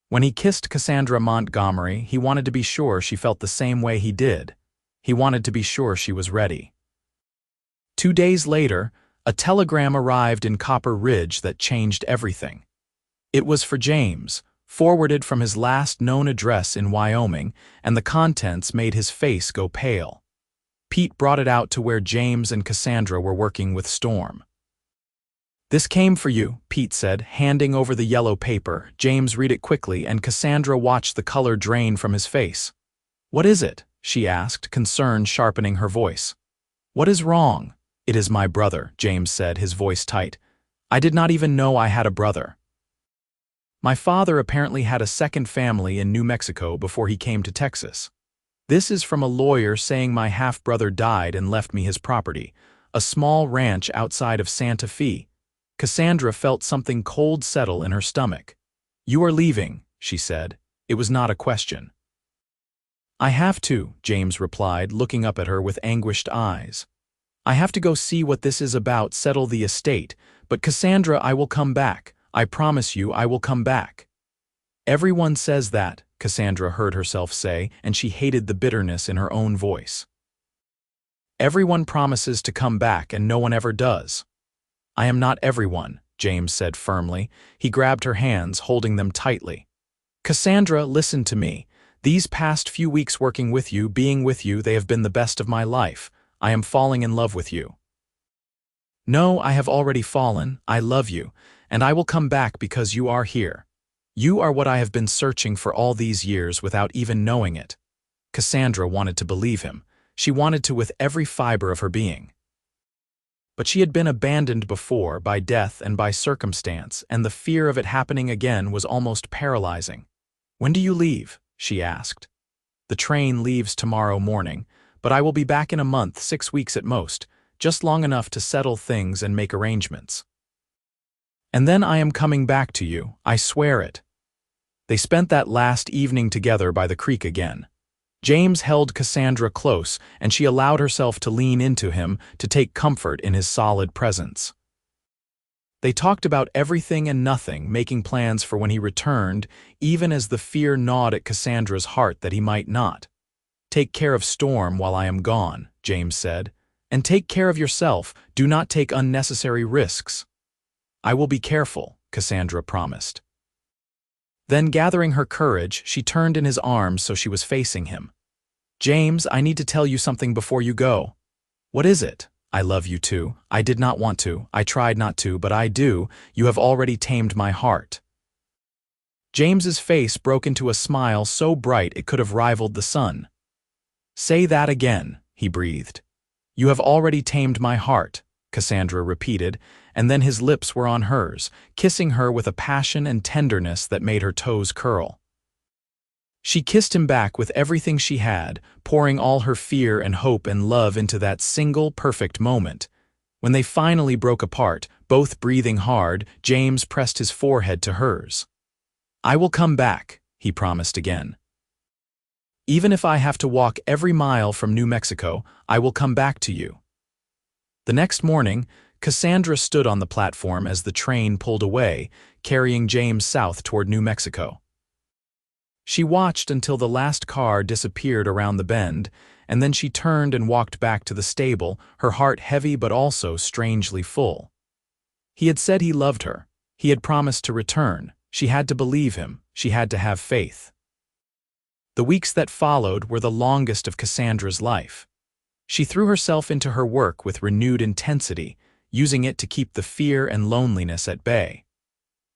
When he kissed Cassandra Montgomery, he wanted to be sure she felt the same way he did. He wanted to be sure she was ready. 2 days later, a telegram arrived in Copper Ridge that changed everything. It was for James, forwarded from his last known address in Wyoming, and the contents made his face go pale. Pete brought it out to where James and Cassandra were working with Storm. This came for you, Pete said, handing over the yellow paper. James read it quickly, and Cassandra watched the color drain from his face. What is it? She asked, concern sharpening her voice. What is wrong? It is my brother, James said, his voice tight. I did not even know I had a brother. My father apparently had a second family in New Mexico before he came to Texas. This is from a lawyer saying my half-brother died and left me his property, a small ranch outside of Santa Fe. Cassandra felt something cold settle in her stomach. You are leaving, she said. It was not a question. I have to, James replied, looking up at her with anguished eyes. I have to go see what this is about, settle the estate, but Cassandra, I will come back. I promise you I will come back. Everyone says that, Cassandra heard herself say, and she hated the bitterness in her own voice. Everyone promises to come back and no one ever does. I am not everyone, James said firmly. He grabbed her hands, holding them tightly. Cassandra, listen to me. These past few weeks working with you, being with you, they have been the best of my life. I am falling in love with you. No, I have already fallen. I love you, and I will come back because you are here. You are what I have been searching for all these years without even knowing it. Cassandra wanted to believe him. She wanted to with every fiber of her being. But she had been abandoned before by death and by circumstance, and the fear of it happening again was almost paralyzing. When do you leave? She asked. The train leaves tomorrow morning, but I will be back in a month, 6 weeks at most, just long enough to settle things and make arrangements. And then I am coming back to you, I swear it. They spent that last evening together by the creek again. James held Cassandra close, and she allowed herself to lean into him, to take comfort in his solid presence. They talked about everything and nothing, making plans for when he returned, even as the fear gnawed at Cassandra's heart that he might not. Take care of Storm while I am gone, James said, and take care of yourself. Do not take unnecessary risks. I will be careful, Cassandra promised. Then, gathering her courage, she turned in his arms so she was facing him. James, I need to tell you something before you go. What is it? I love you too. I did not want to. I tried not to, but I do. You have already tamed my heart. James's face broke into a smile so bright it could have rivaled the sun. Say that again, he breathed. You have already tamed my heart, Cassandra repeated, and then his lips were on hers, kissing her with a passion and tenderness that made her toes curl. She kissed him back with everything she had, pouring all her fear and hope and love into that single perfect moment. When they finally broke apart, both breathing hard, James pressed his forehead to hers. I will come back, he promised again. Even if I have to walk every mile from New Mexico, I will come back to you. The next morning, Cassandra stood on the platform as the train pulled away, carrying James south toward New Mexico. She watched until the last car disappeared around the bend, and then she turned and walked back to the stable, her heart heavy but also strangely full. He had said he loved her. He had promised to return. She had to believe him. She had to have faith. The weeks that followed were the longest of Cassandra's life. She threw herself into her work with renewed intensity, using it to keep the fear and loneliness at bay.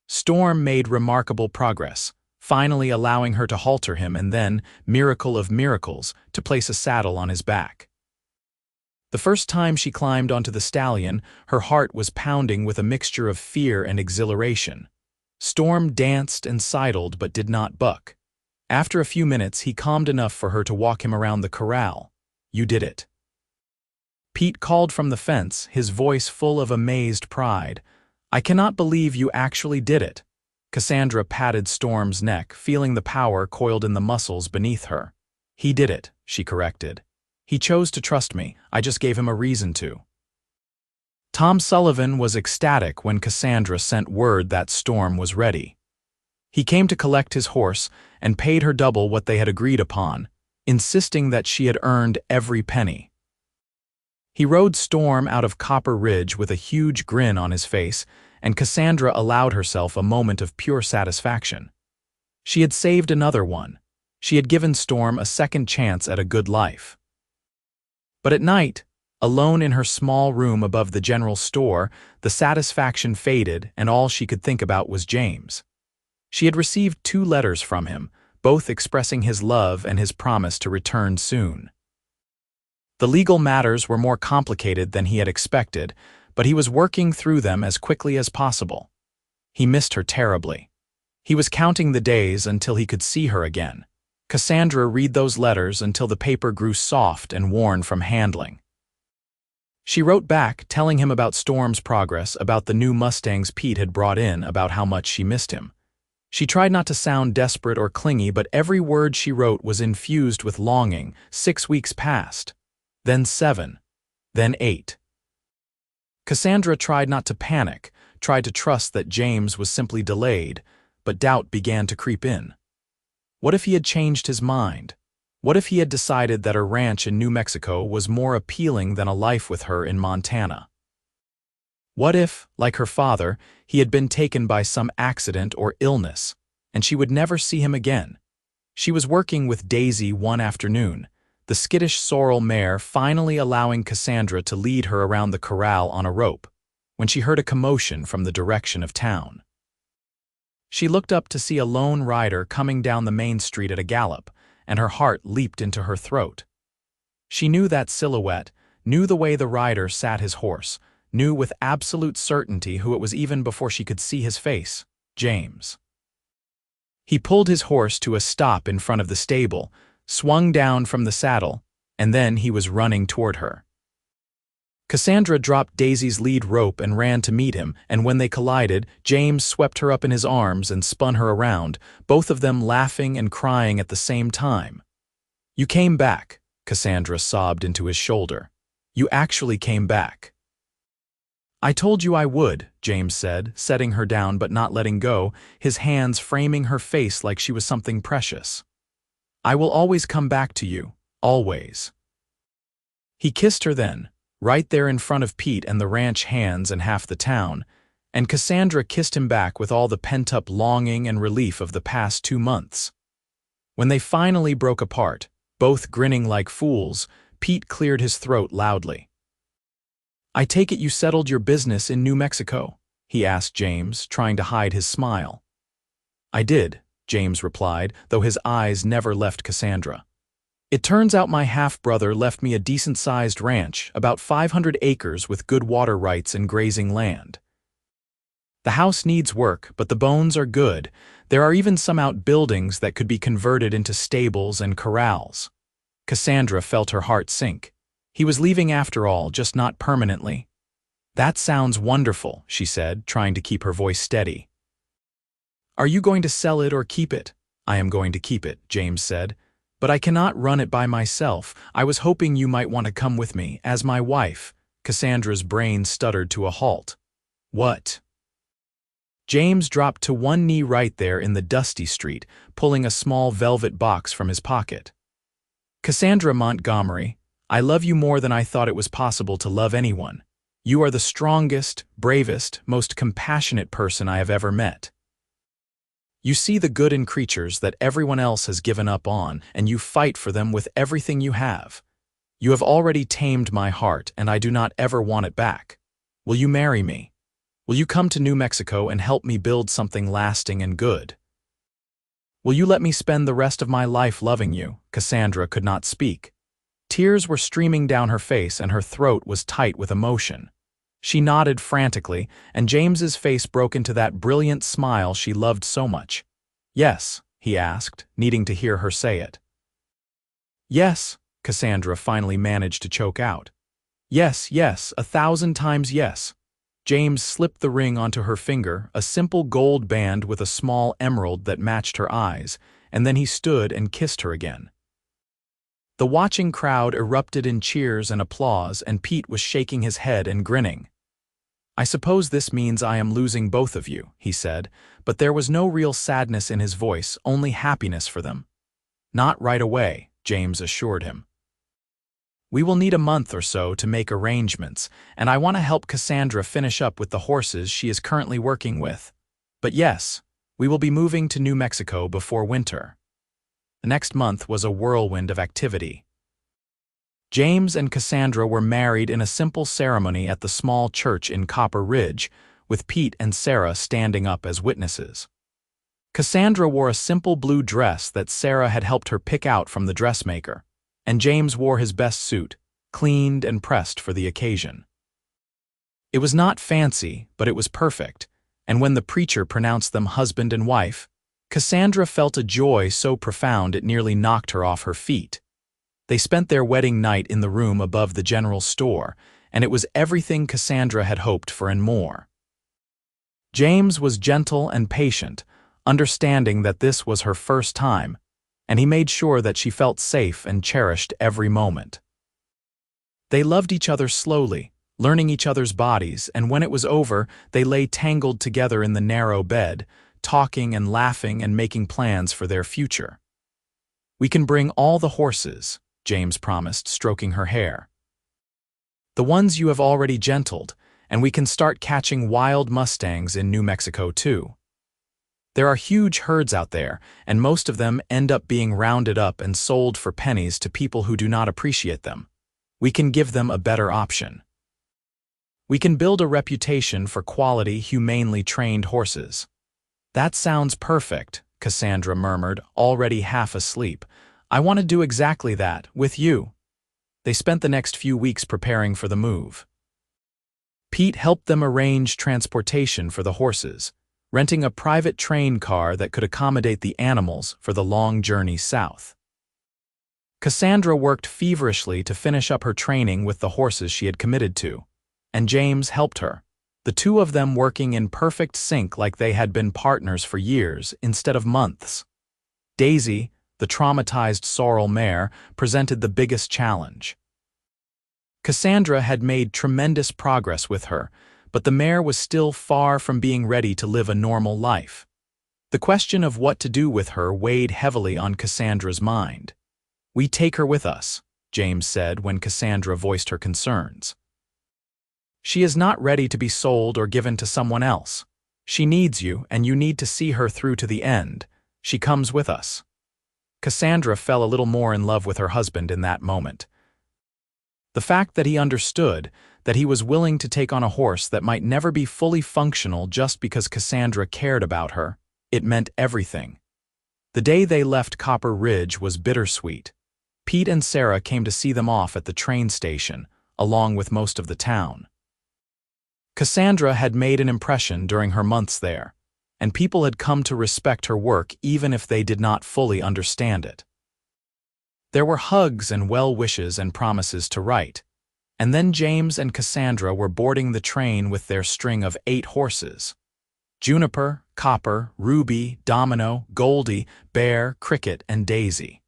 Storm made remarkable progress. finally allowing her to halter him and then, miracle of miracles, to place a saddle on his back. The first time she climbed onto the stallion, her heart was pounding with a mixture of fear and exhilaration. Storm danced and sidled but did not buck. After a few minutes, he calmed enough for her to walk him around the corral. "You did it." Pete called from the fence, his voice full of amazed pride. "I cannot believe you actually did it." Cassandra patted Storm's neck, feeling the power coiled in the muscles beneath her. "He did it," she corrected. "He chose to trust me. I just gave him a reason to." Tom Sullivan was ecstatic when Cassandra sent word that Storm was ready. He came to collect his horse and paid her double what they had agreed upon, insisting that she had earned every penny. He rode Storm out of Copper Ridge with a huge grin on his face, and Cassandra allowed herself a moment of pure satisfaction. She had saved another one. She had given Storm a second chance at a good life. But at night, alone in her small room above the general store, the satisfaction faded and all she could think about was James. She had received 2 letters from him, both expressing his love and his promise to return soon. The legal matters were more complicated than he had expected, but he was working through them as quickly as possible. He missed her terribly. He was counting the days until he could see her again. Cassandra read those letters until the paper grew soft and worn from handling. She wrote back, telling him about Storm's progress, about the new Mustangs Pete had brought in, about how much she missed him. She tried not to sound desperate or clingy, but every word she wrote was infused with longing. 6 weeks passed. Then 7. Then 8. Cassandra tried not to panic, tried to trust that James was simply delayed, but doubt began to creep in. What if he had changed his mind? What if he had decided that a ranch in New Mexico was more appealing than a life with her in Montana? What if, like her father, he had been taken by some accident or illness, and she would never see him again? She was working with Daisy one afternoon, the skittish sorrel mare finally allowing Cassandra to lead her around the corral on a rope, when she heard a commotion from the direction of town. She looked up to see a lone rider coming down the main street at a gallop, and her heart leaped into her throat. She knew that silhouette, knew the way the rider sat his horse, knew with absolute certainty who it was even before she could see his face: James. He pulled his horse to a stop in front of the stable, swung down from the saddle, and then he was running toward her. Cassandra dropped Daisy's lead rope and ran to meet him, and when they collided, James swept her up in his arms and spun her around, both of them laughing and crying at the same time. "You came back," Cassandra sobbed into his shoulder. "You actually came back." "I told you I would," James said, setting her down but not letting go, his hands framing her face like she was something precious. "I will always come back to you, always." He kissed her then, right there in front of Pete and the ranch hands and half the town, and Cassandra kissed him back with all the pent-up longing and relief of the past 2 months. When they finally broke apart, both grinning like fools, Pete cleared his throat loudly. "I take it you settled your business in New Mexico?" he asked James, trying to hide his smile. "I did," James replied, though his eyes never left Cassandra. "It turns out my half-brother left me a decent-sized ranch, about 500 acres with good water rights and grazing land. The house needs work, but the bones are good. There are even some outbuildings that could be converted into stables and corrals." Cassandra felt her heart sink. He was leaving after all, just not permanently. "That sounds wonderful," she said, trying to keep her voice steady. "Are you going to sell it or keep it?" "I am going to keep it," James said. "But I cannot run it by myself. I was hoping you might want to come with me, as my wife." Cassandra's brain stuttered to a halt. "What?" James dropped to one knee right there in the dusty street, pulling a small velvet box from his pocket. "Cassandra Montgomery, I love you more than I thought it was possible to love anyone. You are the strongest, bravest, most compassionate person I have ever met. You see the good in creatures that everyone else has given up on, and you fight for them with everything you have. You have already tamed my heart, and I do not ever want it back. Will you marry me? Will you come to New Mexico and help me build something lasting and good?" Will you let me spend the rest of my life loving you?" Cassandra could not speak. Tears were streaming down her face and her throat was tight with emotion. She nodded frantically, and James's face broke into that brilliant smile she loved so much. "Yes?" he asked, needing to hear her say it. "Yes," Cassandra finally managed to choke out. "Yes, yes, 1,000 times yes." James slipped the ring onto her finger, a simple gold band with a small emerald that matched her eyes, and then he stood and kissed her again. The watching crowd erupted in cheers and applause, and Pete was shaking his head and grinning. "I suppose this means I am losing both of you," he said, but there was no real sadness in his voice, only happiness for them. "Not right away," James assured him. "We will need a month or so to make arrangements, and I want to help Cassandra finish up with the horses she is currently working with. But yes, we will be moving to New Mexico before winter." The next month was a whirlwind of activity. James and Cassandra were married in a simple ceremony at the small church in Copper Ridge, with Pete and Sarah standing up as witnesses. Cassandra wore a simple blue dress that Sarah had helped her pick out from the dressmaker, and James wore his best suit, cleaned and pressed for the occasion. It was not fancy, but it was perfect, and when the preacher pronounced them husband and wife, Cassandra felt a joy so profound it nearly knocked her off her feet. They spent their wedding night in the room above the general store, and it was everything Cassandra had hoped for and more. James was gentle and patient, understanding that this was her first time, and he made sure that she felt safe and cherished every moment. They loved each other slowly, learning each other's bodies, and when it was over, they lay tangled together in the narrow bed, talking and laughing and making plans for their future. "We can bring all the horses," James promised, stroking her hair. "The ones you have already gentled, and we can start catching wild Mustangs in New Mexico too. There are huge herds out there, and most of them end up being rounded up and sold for pennies to people who do not appreciate them. We can give them a better option. We can build a reputation for quality, humanely trained horses." "That sounds perfect," Cassandra murmured, already half asleep. "I want to do exactly that, with you." They spent the next few weeks preparing for the move. Pete helped them arrange transportation for the horses, renting a private train car that could accommodate the animals for the long journey south. Cassandra worked feverishly to finish up her training with the horses she had committed to, and James helped her, the two of them working in perfect sync like they had been partners for years instead of months. Daisy, the traumatized sorrel mare, presented the biggest challenge. Cassandra had made tremendous progress with her, but the mare was still far from being ready to live a normal life. The question of what to do with her weighed heavily on Cassandra's mind. "We take her with us," James said when Cassandra voiced her concerns. "She is not ready to be sold or given to someone else. She needs you, and you need to see her through to the end. She comes with us." Cassandra fell a little more in love with her husband in that moment. The fact that he understood, that he was willing to take on a horse that might never be fully functional just because Cassandra cared about her, it meant everything. The day they left Copper Ridge was bittersweet. Pete and Sarah came to see them off at the train station, along with most of the town. Cassandra had made an impression during her months there, and people had come to respect her work even if they did not fully understand it. There were hugs and well wishes and promises to write, and then James and Cassandra were boarding the train with their string of 8 horses. Juniper, Copper, Ruby, Domino, Goldie, Bear, Cricket, and Daisy.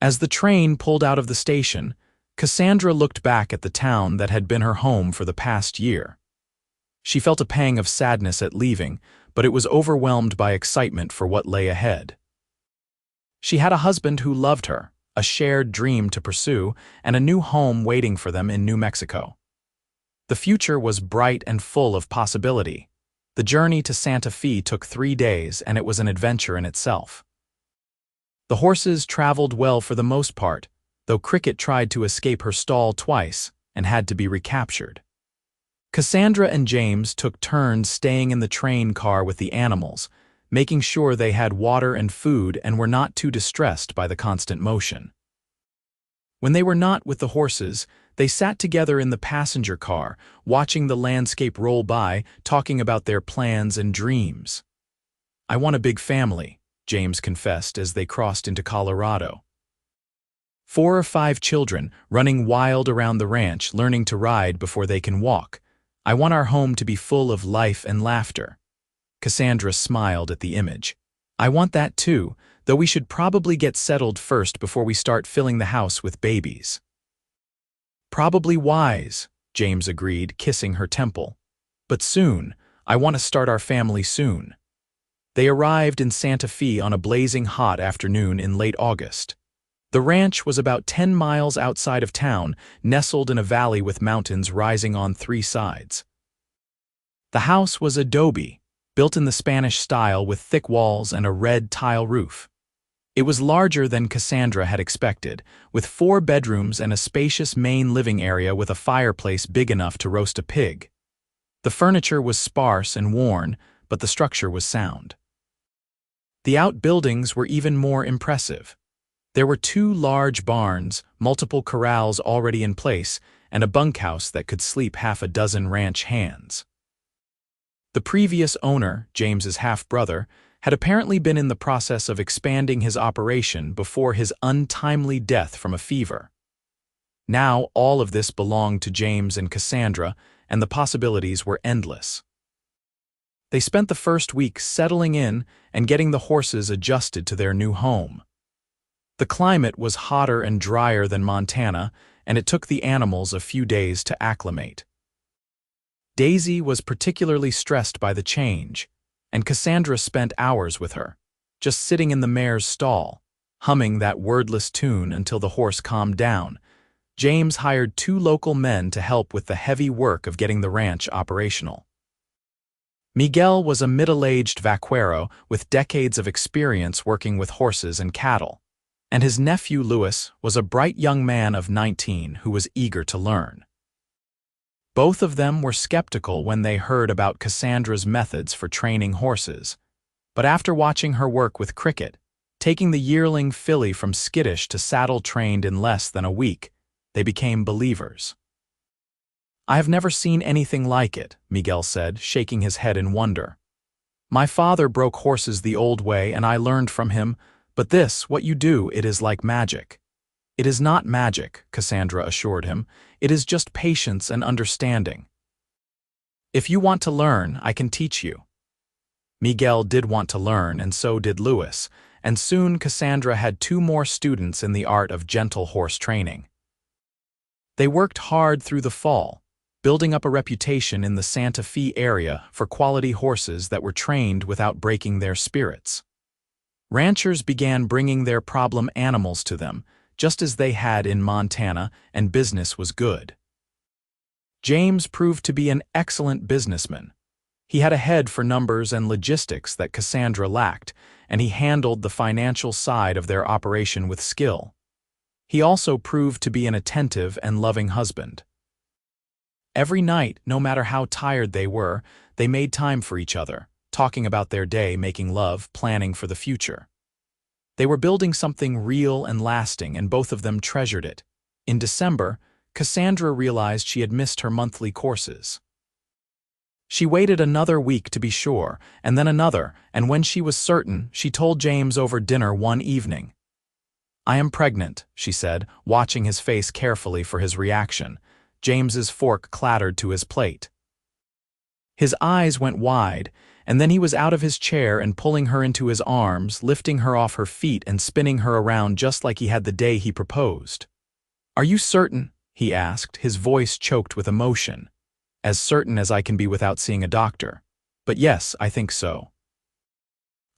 As the train pulled out of the station, Cassandra looked back at the town that had been her home for the past year. She felt a pang of sadness at leaving, but it was overwhelmed by excitement for what lay ahead. She had a husband who loved her, a shared dream to pursue, and a new home waiting for them in New Mexico. The future was bright and full of possibility. The journey to Santa Fe took 3 days, and it was an adventure in itself. The horses traveled well for the most part, though Cricket tried to escape her stall twice and had to be recaptured. Cassandra and James took turns staying in the train car with the animals, making sure they had water and food and were not too distressed by the constant motion. When they were not with the horses, they sat together in the passenger car, watching the landscape roll by, talking about their plans and dreams. "I want a big family," James confessed as they crossed into Colorado. 4 or 5 children, running wild around the ranch, learning to ride before they can walk. "I want our home to be full of life and laughter." Cassandra smiled at the image. "I want that too, though we should probably get settled first before we start filling the house with babies." "Probably wise," James agreed, kissing her temple. "But soon, I want to start our family soon." They arrived in Santa Fe on a blazing hot afternoon in late August. The ranch was about 10 miles outside of town, nestled in a valley with mountains rising on 3 sides. The house was adobe, built in the Spanish style with thick walls and a red tile roof. It was larger than Cassandra had expected, with 4 bedrooms and a spacious main living area with a fireplace big enough to roast a pig. The furniture was sparse and worn, but the structure was sound. The outbuildings were even more impressive. There were 2 large barns, multiple corrals already in place, and a bunkhouse that could sleep half a dozen ranch hands. The previous owner, James's half-brother, had apparently been in the process of expanding his operation before his untimely death from a fever. Now all of this belonged to James and Cassandra, and the possibilities were endless. They spent the first week settling in and getting the horses adjusted to their new home. The climate was hotter and drier than Montana, and it took the animals a few days to acclimate. Daisy was particularly stressed by the change, and Cassandra spent hours with her, just sitting in the mare's stall, humming that wordless tune until the horse calmed down. James hired 2 local men to help with the heavy work of getting the ranch operational. Miguel was a middle-aged vaquero with decades of experience working with horses and cattle, and his nephew Louis was a bright young man of 19 who was eager to learn. Both of them were skeptical when they heard about Cassandra's methods for training horses, but after watching her work with Cricket, taking the yearling filly from skittish to saddle-trained in less than a week, they became believers. "I have never seen anything like it," Miguel said, shaking his head in wonder. "My father broke horses the old way and I learned from him, but this, what you do, it is like magic." "It is not magic," Cassandra assured him. "It is just patience and understanding. If you want to learn, I can teach you." Miguel did want to learn, and so did Louis, and soon Cassandra had 2 more students in the art of gentle horse training. They worked hard through the fall, building up a reputation in the Santa Fe area for quality horses that were trained without breaking their spirits. Ranchers began bringing their problem animals to them, just as they had in Montana, and business was good. James proved to be an excellent businessman. He had a head for numbers and logistics that Cassandra lacked, and he handled the financial side of their operation with skill. He also proved to be an attentive and loving husband. Every night, no matter how tired they were, they made time for each other, talking about their day, making love, planning for the future. They were building something real and lasting, and both of them treasured it. In December, Cassandra realized she had missed her monthly courses. She waited another week to be sure, and then another, and when she was certain, she told James over dinner one evening. "I am pregnant," she said, watching his face carefully for his reaction. James's fork clattered to his plate. His eyes went wide, and then he was out of his chair and pulling her into his arms, lifting her off her feet and spinning her around just like he had the day he proposed. "Are you certain?" he asked, his voice choked with emotion. "As certain as I can be without seeing a doctor. But yes, I think so.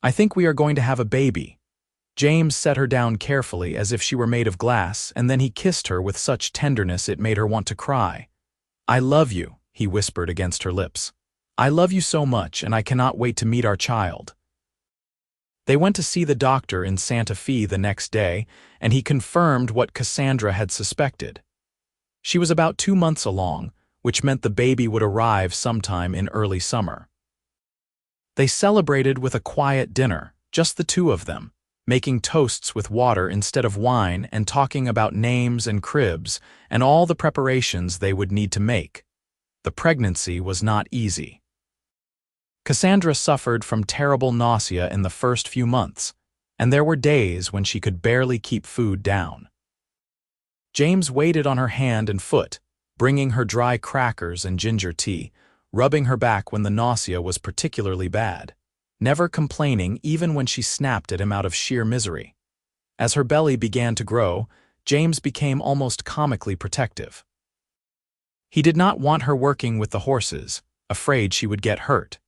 I think we are going to have a baby." James set her down carefully as if she were made of glass, and then he kissed her with such tenderness it made her want to cry. "I love you," he whispered against her lips. "I love you so much, and I cannot wait to meet our child." They went to see the doctor in Santa Fe the next day, and he confirmed what Cassandra had suspected. She was about 2 months along, which meant the baby would arrive sometime in early summer. They celebrated with a quiet dinner, just the two of them, making toasts with water instead of wine and talking about names and cribs and all the preparations they would need to make. The pregnancy was not easy. Cassandra suffered from terrible nausea in the first few months, and there were days when she could barely keep food down. James waited on her hand and foot, bringing her dry crackers and ginger tea, rubbing her back when the nausea was particularly bad, never complaining even when she snapped at him out of sheer misery. As her belly began to grow, James became almost comically protective. He did not want her working with the horses, afraid she would get hurt.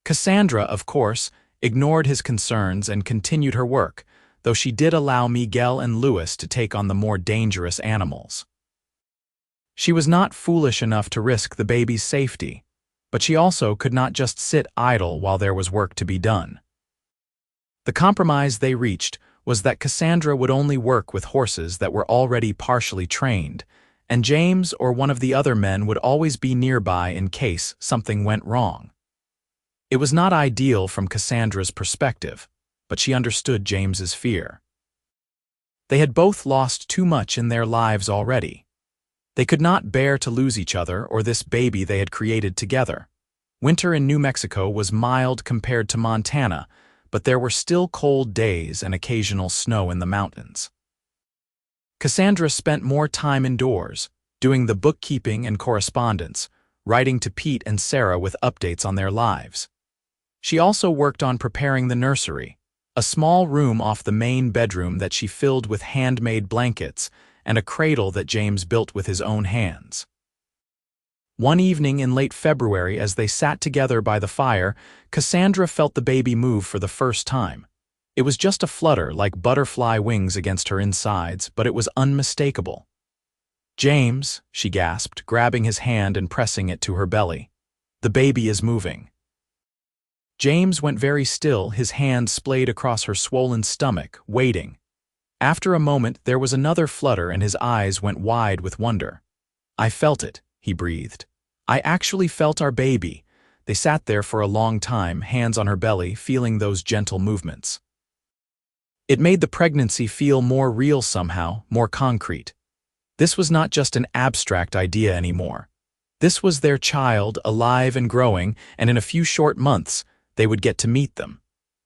Cassandra, of course, ignored his concerns and continued her work, though she did allow Miguel and Louis to take on the more dangerous animals. She was not foolish enough to risk the baby's safety, but she also could not just sit idle while there was work to be done. The compromise they reached was that Cassandra would only work with horses that were already partially trained, and James or one of the other men would always be nearby in case something went wrong. It was not ideal from Cassandra's perspective, but she understood James's fear. They had both lost too much in their lives already. They could not bear to lose each other or this baby they had created together. Winter in New Mexico was mild compared to Montana, but there were still cold days and occasional snow in the mountains. Cassandra spent more time indoors, doing the bookkeeping and correspondence, writing to Pete and Sarah with updates on their lives. She also worked on preparing the nursery, a small room off the main bedroom that she filled with handmade blankets and a cradle that James built with his own hands. One evening in late February, as they sat together by the fire, Cassandra felt the baby move for the first time. It was just a flutter like butterfly wings against her insides, but it was unmistakable. "James," she gasped, grabbing his hand and pressing it to her belly. "The baby is moving." James went very still, his hand splayed across her swollen stomach, waiting. After a moment, there was another flutter and his eyes went wide with wonder. "I felt it," he breathed. "I actually felt our baby." They sat there for a long time, hands on her belly, feeling those gentle movements. It made the pregnancy feel more real somehow, more concrete. This was not just an abstract idea anymore. This was their child, alive and growing, and in a few short months, they would get to meet them.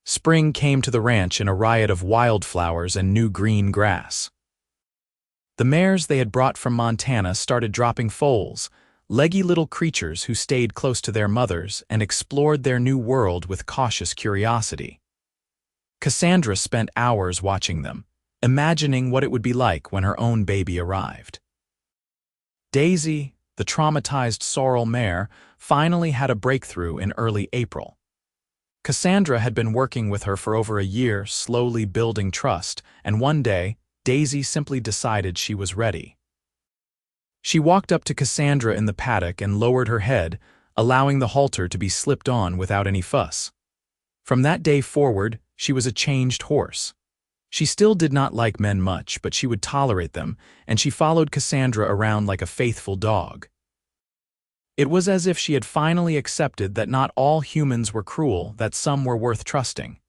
Spring came to the ranch in a riot of wildflowers and new green grass. The mares they had brought from Montana started dropping foals, leggy little creatures who stayed close to their mothers and explored their new world with cautious curiosity. Cassandra spent hours watching them, imagining what it would be like when her own baby arrived. Daisy, the traumatized sorrel mare, finally had a breakthrough in early April. Cassandra had been working with her for over a year, slowly building trust, and one day, Daisy simply decided she was ready. She walked up to Cassandra in the paddock and lowered her head, allowing the halter to be slipped on without any fuss. From that day forward, she was a changed horse. She still did not like men much, but she would tolerate them, and she followed Cassandra around like a faithful dog. It was as if she had finally accepted that not all humans were cruel, that some were worth trusting.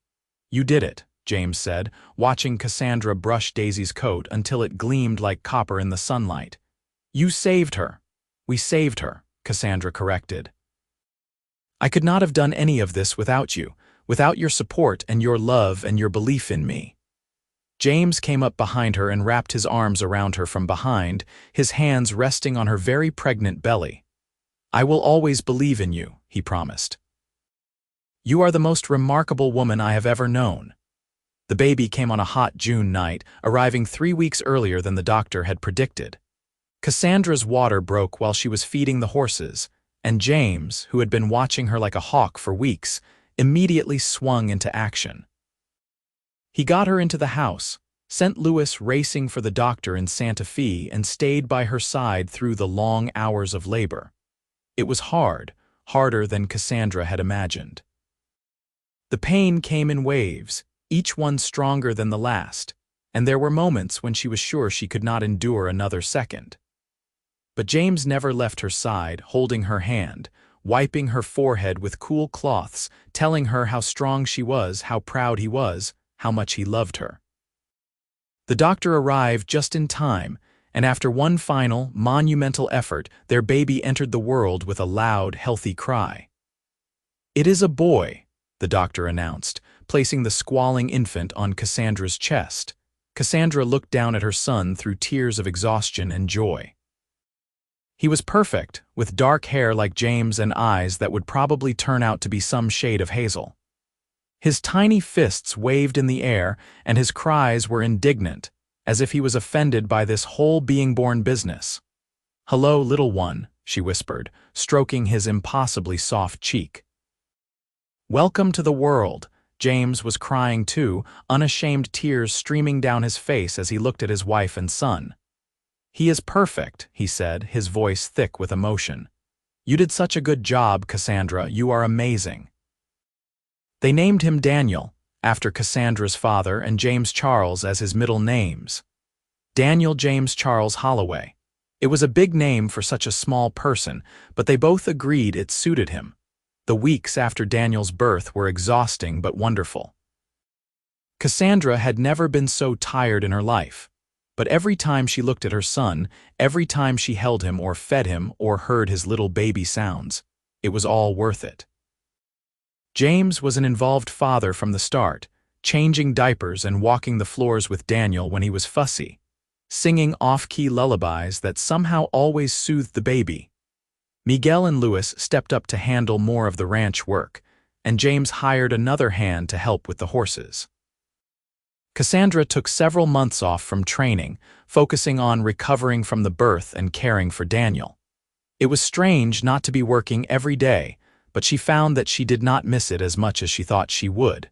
"You did it," James said, watching Cassandra brush Daisy's coat until it gleamed like copper in the sunlight. "You saved her." "We saved her," Cassandra corrected. "I could not have done any of this without you, without your support and your love and your belief in me." James came up behind her and wrapped his arms around her from behind, his hands resting on her very pregnant belly. "I will always believe in you," he promised. "You are the most remarkable woman I have ever known." The baby came on a hot June night, arriving 3 weeks earlier than the doctor had predicted. Cassandra's water broke while she was feeding the horses, and James, who had been watching her like a hawk for weeks, immediately swung into action. He got her into the house, sent Louis racing for the doctor in Santa Fe, and stayed by her side through the long hours of labor. It was hard, harder than Cassandra had imagined. The pain came in waves, each one stronger than the last, and there were moments when she was sure she could not endure another second. But James never left her side, holding her hand, wiping her forehead with cool cloths, telling her how strong she was, how proud he was, how much he loved her. The doctor arrived just in time, and after one final, monumental effort, their baby entered the world with a loud, healthy cry. "It is a boy," the doctor announced, placing the squalling infant on Cassandra's chest. Cassandra looked down at her son through tears of exhaustion and joy. He was perfect, with dark hair like James and eyes that would probably turn out to be some shade of hazel. His tiny fists waved in the air, and his cries were indignant, as if he was offended by this whole being-born business. "Hello, little one," she whispered, stroking his impossibly soft cheek. "Welcome to the world." James was crying too, unashamed tears streaming down his face as he looked at his wife and son. "He is perfect," he said, his voice thick with emotion. "You did such a good job, Cassandra. You are amazing." They named him Daniel, after Cassandra's father, and James Charles as his middle names. Daniel James Charles Holloway. It was a big name for such a small person, but they both agreed it suited him. The weeks after Daniel's birth were exhausting but wonderful. Cassandra had never been so tired in her life, but every time she looked at her son, every time she held him or fed him or heard his little baby sounds, it was all worth it. James was an involved father from the start, changing diapers and walking the floors with Daniel when he was fussy, singing off-key lullabies that somehow always soothed the baby. Miguel and Louis stepped up to handle more of the ranch work, and James hired another hand to help with the horses. Cassandra took several months off from training, focusing on recovering from the birth and caring for Daniel. It was strange not to be working every day, but she found that she did not miss it as much as she thought she would.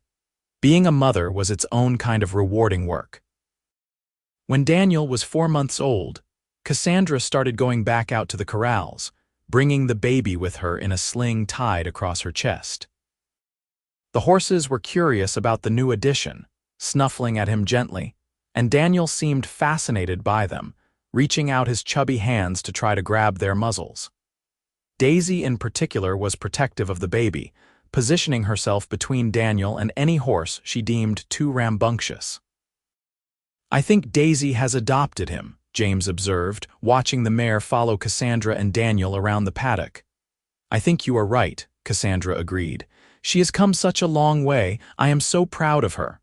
Being a mother was its own kind of rewarding work. When Daniel was 4 months old, Cassandra started going back out to the corrals, bringing the baby with her in a sling tied across her chest. The horses were curious about the new addition, snuffling at him gently, and Daniel seemed fascinated by them, reaching out his chubby hands to try to grab their muzzles. Daisy in particular was protective of the baby, positioning herself between Daniel and any horse she deemed too rambunctious. "I think Daisy has adopted him," James observed, watching the mare follow Cassandra and Daniel around the paddock. "I think you are right," Cassandra agreed. "She has come such a long way. I am so proud of her."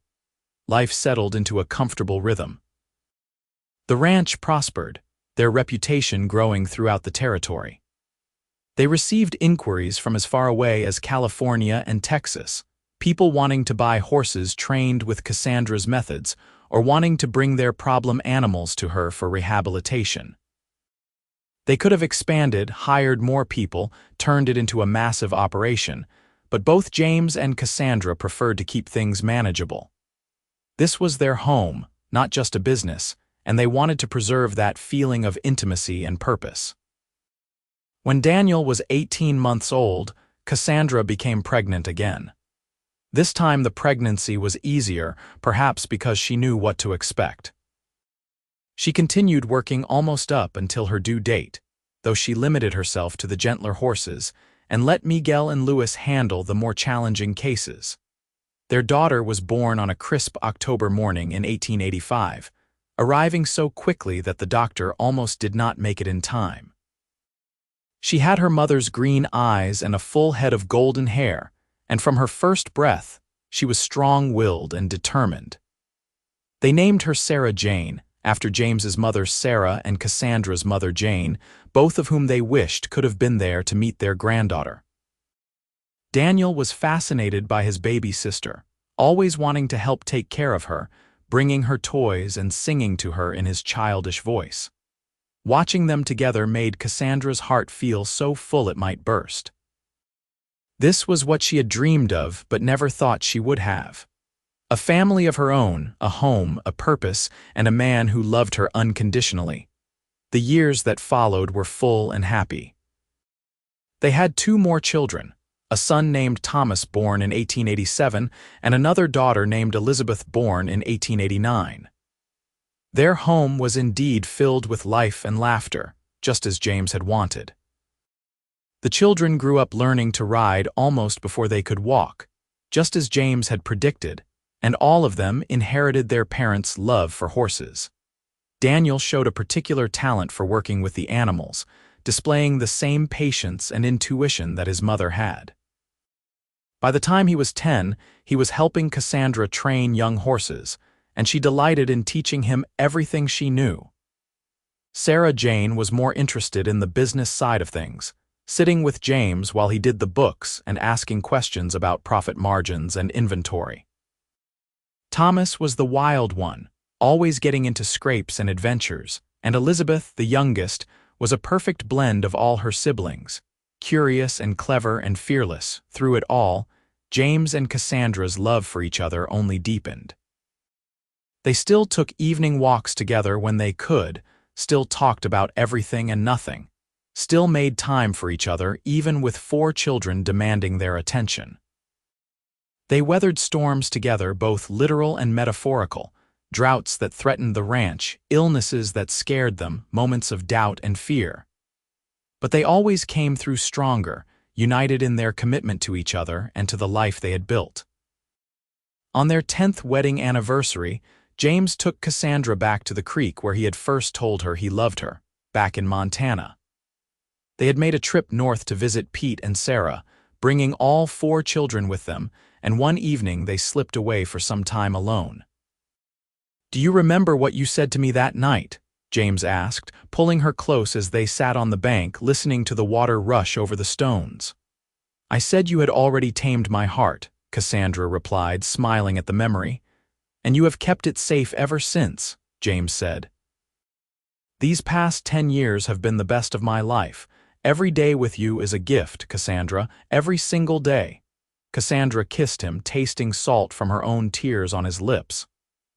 Life settled into a comfortable rhythm. The ranch prospered, their reputation growing throughout the territory. They received inquiries from as far away as California and Texas, people wanting to buy horses trained with Cassandra's methods, or wanting to bring their problem animals to her for rehabilitation. They could have expanded, hired more people, turned it into a massive operation, but both James and Cassandra preferred to keep things manageable. This was their home, not just a business, and they wanted to preserve that feeling of intimacy and purpose. When Daniel was 18 months old, Cassandra became pregnant again. This time the pregnancy was easier, perhaps because she knew what to expect. She continued working almost up until her due date, though she limited herself to the gentler horses and let Miguel and Louis handle the more challenging cases. Their daughter was born on a crisp October morning in 1885, arriving so quickly that the doctor almost did not make it in time. She had her mother's green eyes and a full head of golden hair, and from her first breath, she was strong-willed and determined. They named her Sarah Jane, after James's mother Sarah and Cassandra's mother Jane, both of whom they wished could have been there to meet their granddaughter. Daniel was fascinated by his baby sister, always wanting to help take care of her, bringing her toys and singing to her in his childish voice. Watching them together made Cassandra's heart feel so full it might burst. This was what she had dreamed of but never thought she would have. A family of her own, a home, a purpose, and a man who loved her unconditionally. The years that followed were full and happy. They had 2 more children, a son named Thomas born in 1887 and another daughter named Elizabeth born in 1889. Their home was indeed filled with life and laughter, just as James had wanted. The children grew up learning to ride almost before they could walk, just as James had predicted, and all of them inherited their parents' love for horses. Daniel showed a particular talent for working with the animals, displaying the same patience and intuition that his mother had. By the time he was 10, he was helping Cassandra train young horses, and she delighted in teaching him everything she knew. Sarah Jane was more interested in the business side of things, sitting with James while he did the books and asking questions about profit margins and inventory. Thomas was the wild one, always getting into scrapes and adventures, and Elizabeth, the youngest, was a perfect blend of all her siblings. Curious and clever and fearless, through it all, James and Cassandra's love for each other only deepened. They still took evening walks together when they could, still talked about everything and nothing, still made time for each other even with 4 children demanding their attention. They weathered storms together, both literal and metaphorical, droughts that threatened the ranch, illnesses that scared them, moments of doubt and fear. But they always came through stronger, united in their commitment to each other and to the life they had built. On their 10th wedding anniversary, James took Cassandra back to the creek where he had first told her he loved her, back in Montana. They had made a trip north to visit Pete and Sarah, bringing all 4 children with them, and one evening they slipped away for some time alone. "Do you remember what you said to me that night?" James asked, pulling her close as they sat on the bank listening to the water rush over the stones. "I said you had already tamed my heart," Cassandra replied, smiling at the memory. "And you have kept it safe ever since," James said. "These past 10 years have been the best of my life. Every day with you is a gift, Cassandra, every single day." Cassandra kissed him, tasting salt from her own tears on his lips.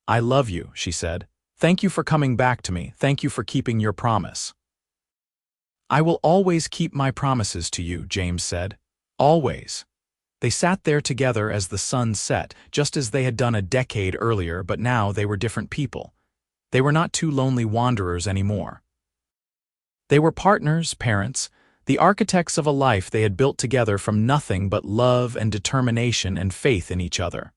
"I love you," she said. "Thank you for coming back to me. Thank you for keeping your promise." "I will always keep my promises to you," James said. "Always." They sat there together as the sun set, just as they had done a decade earlier, but now they were different people. They were not 2 lonely wanderers anymore. They were partners, parents, the architects of a life they had built together from nothing but love and determination and faith in each other.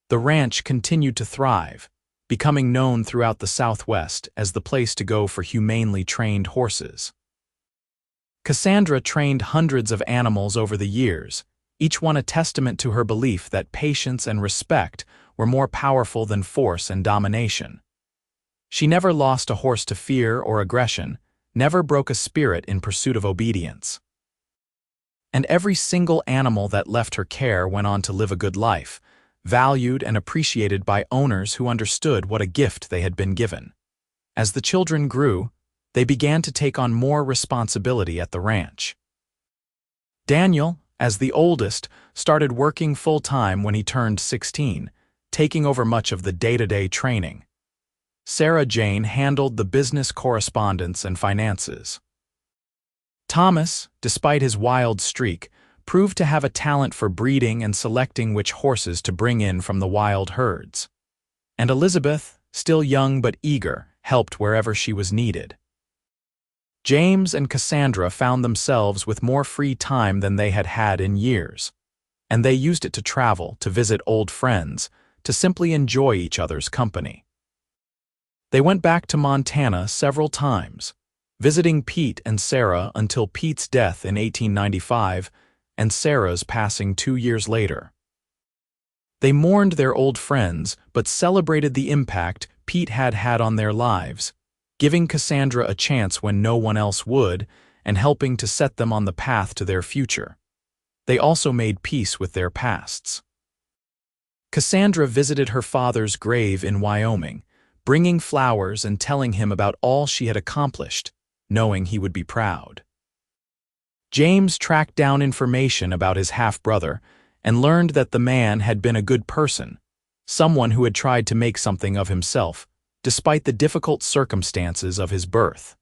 The ranch continued to thrive, becoming known throughout the Southwest as the place to go for humanely trained horses. Cassandra trained hundreds of animals over the years, each one a testament to her belief that patience and respect were more powerful than force and domination. She never lost a horse to fear or aggression, never broke a spirit in pursuit of obedience. And every single animal that left her care went on to live a good life, valued and appreciated by owners who understood what a gift they had been given. As the children grew, they began to take on more responsibility at the ranch. Daniel, as the oldest, started working full-time when he turned 16, taking over much of the day-to-day training. Sarah Jane handled the business correspondence and finances. Thomas, despite his wild streak, proved to have a talent for breeding and selecting which horses to bring in from the wild herds. And Elizabeth, still young but eager, helped wherever she was needed. James and Cassandra found themselves with more free time than they had had in years, and they used it to travel, to visit old friends, to simply enjoy each other's company. They went back to Montana several times, visiting Pete and Sarah until Pete's death in 1895 and Sarah's passing 2 years later. They mourned their old friends but celebrated the impact Pete had had on their lives, giving Cassandra a chance when no one else would and helping to set them on the path to their future. They also made peace with their pasts. Cassandra visited her father's grave in Wyoming, bringing flowers and telling him about all she had accomplished, knowing he would be proud. James tracked down information about his half-brother and learned that the man had been a good person, someone who had tried to make something of himself, despite the difficult circumstances of his birth.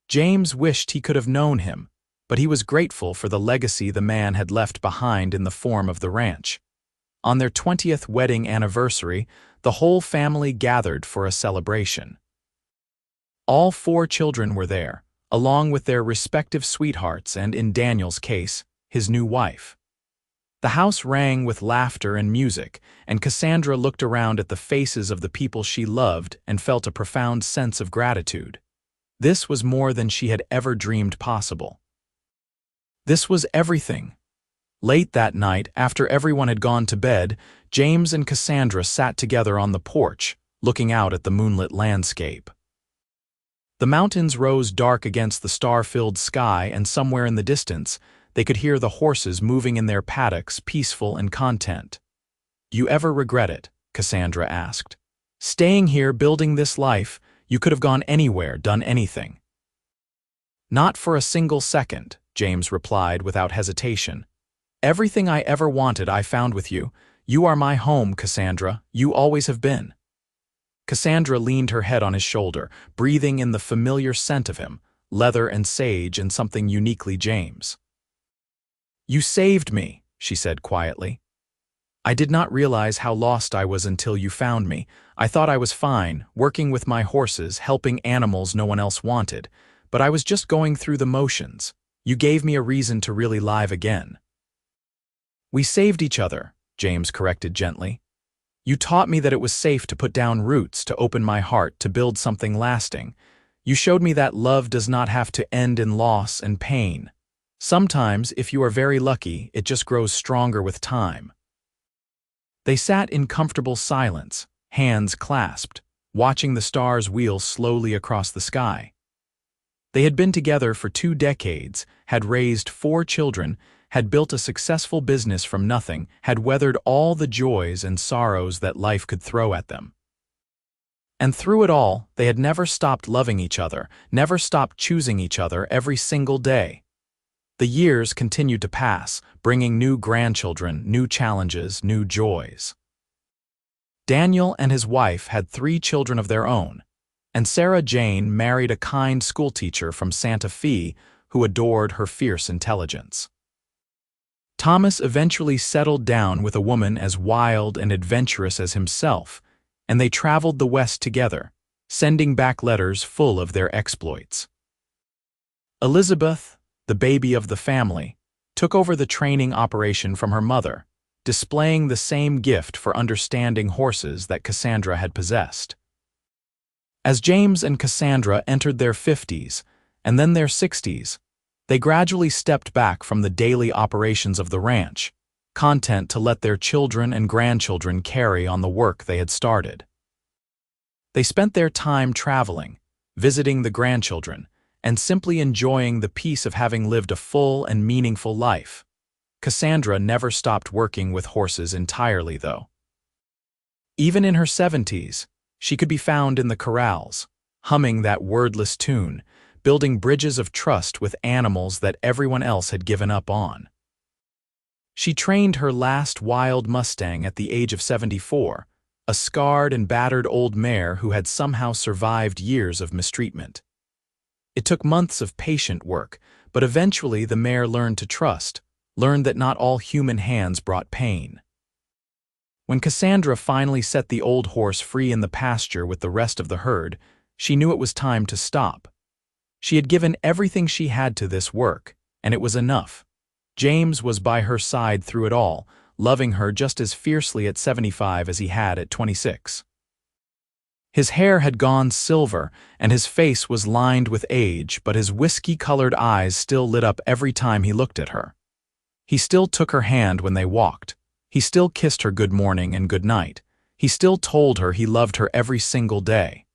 James wished he could have known him, but he was grateful for the legacy the man had left behind in the form of the ranch. On their 20th wedding anniversary, the whole family gathered for a celebration. All 4 children were there, along with their respective sweethearts and, in Daniel's case, his new wife. The house rang with laughter and music, and Cassandra looked around at the faces of the people she loved and felt a profound sense of gratitude. This was more than she had ever dreamed possible. This was everything. Late that night, after everyone had gone to bed, James and Cassandra sat together on the porch, looking out at the moonlit landscape. The mountains rose dark against the star-filled sky, and somewhere in the distance, they could hear the horses moving in their paddocks, peaceful and content. "You ever regret it?" Cassandra asked. "Staying here, building this life, you could have gone anywhere, done anything." "Not for a single second," James replied without hesitation. "Everything I ever wanted I found with you. You are my home, Cassandra. You always have been." Cassandra leaned her head on his shoulder, breathing in the familiar scent of him, leather and sage and something uniquely James. "You saved me," she said quietly. "I did not realize how lost I was until you found me. I thought I was fine, working with my horses, helping animals no one else wanted, but I was just going through the motions. You gave me a reason to really live again." "We saved each other," James corrected gently. "You taught me that it was safe to put down roots, to open my heart, to build something lasting. You showed me that love does not have to end in loss and pain. Sometimes, if you are very lucky, it just grows stronger with time." They sat in comfortable silence, hands clasped, watching the stars wheel slowly across the sky. They had been together for 2 decades, had raised 4 children, had built a successful business from nothing, had weathered all the joys and sorrows that life could throw at them. And through it all, they had never stopped loving each other, never stopped choosing each other every single day. The years continued to pass, bringing new grandchildren, new challenges, new joys. Daniel and his wife had 3 children of their own, and Sarah Jane married a kind schoolteacher from Santa Fe who adored her fierce intelligence. Thomas eventually settled down with a woman as wild and adventurous as himself, and they traveled the West together, sending back letters full of their exploits. Elizabeth, the baby of the family, took over the training operation from her mother, displaying the same gift for understanding horses that Cassandra had possessed. As James and Cassandra entered their 50s, and then their 60s, they gradually stepped back from the daily operations of the ranch, content to let their children and grandchildren carry on the work they had started. They spent their time traveling, visiting the grandchildren, and simply enjoying the peace of having lived a full and meaningful life. Cassandra never stopped working with horses entirely, though. Even in her 70s, she could be found in the corrals, humming that wordless tune, building bridges of trust with animals that everyone else had given up on. She trained her last wild Mustang at the age of 74, a scarred and battered old mare who had somehow survived years of mistreatment. It took months of patient work, but eventually the mare learned to trust, learned that not all human hands brought pain. When Cassandra finally set the old horse free in the pasture with the rest of the herd, she knew it was time to stop. She had given everything she had to this work, and it was enough. James was by her side through it all, loving her just as fiercely at 75 as he had at 26. His hair had gone silver, and his face was lined with age, but his whiskey-colored eyes still lit up every time he looked at her. He still took her hand when they walked. He still kissed her good morning and good night. He still told her he loved her every single day.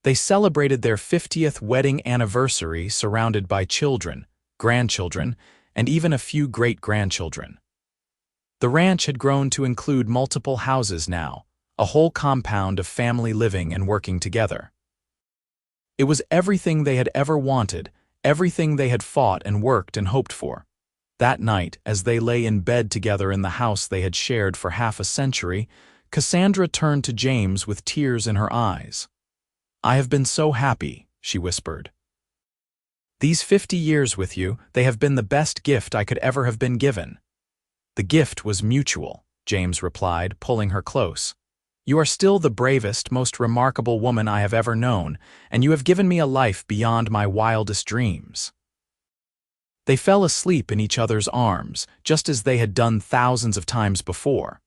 They celebrated their 50th wedding anniversary surrounded by children, grandchildren, and even a few great-grandchildren. The ranch had grown to include multiple houses now, a whole compound of family living and working together. It was everything they had ever wanted, everything they had fought and worked and hoped for. That night, as they lay in bed together in the house they had shared for half a century, Cassandra turned to James with tears in her eyes. "I have been so happy," she whispered. "These 50 years with you, they have been the best gift I could ever have been given." "The gift was mutual," James replied, pulling her close. You are still the bravest, most remarkable woman I have ever known, and you have given me a life beyond my wildest dreams." They fell asleep in each other's arms, just as they had done thousands of times before.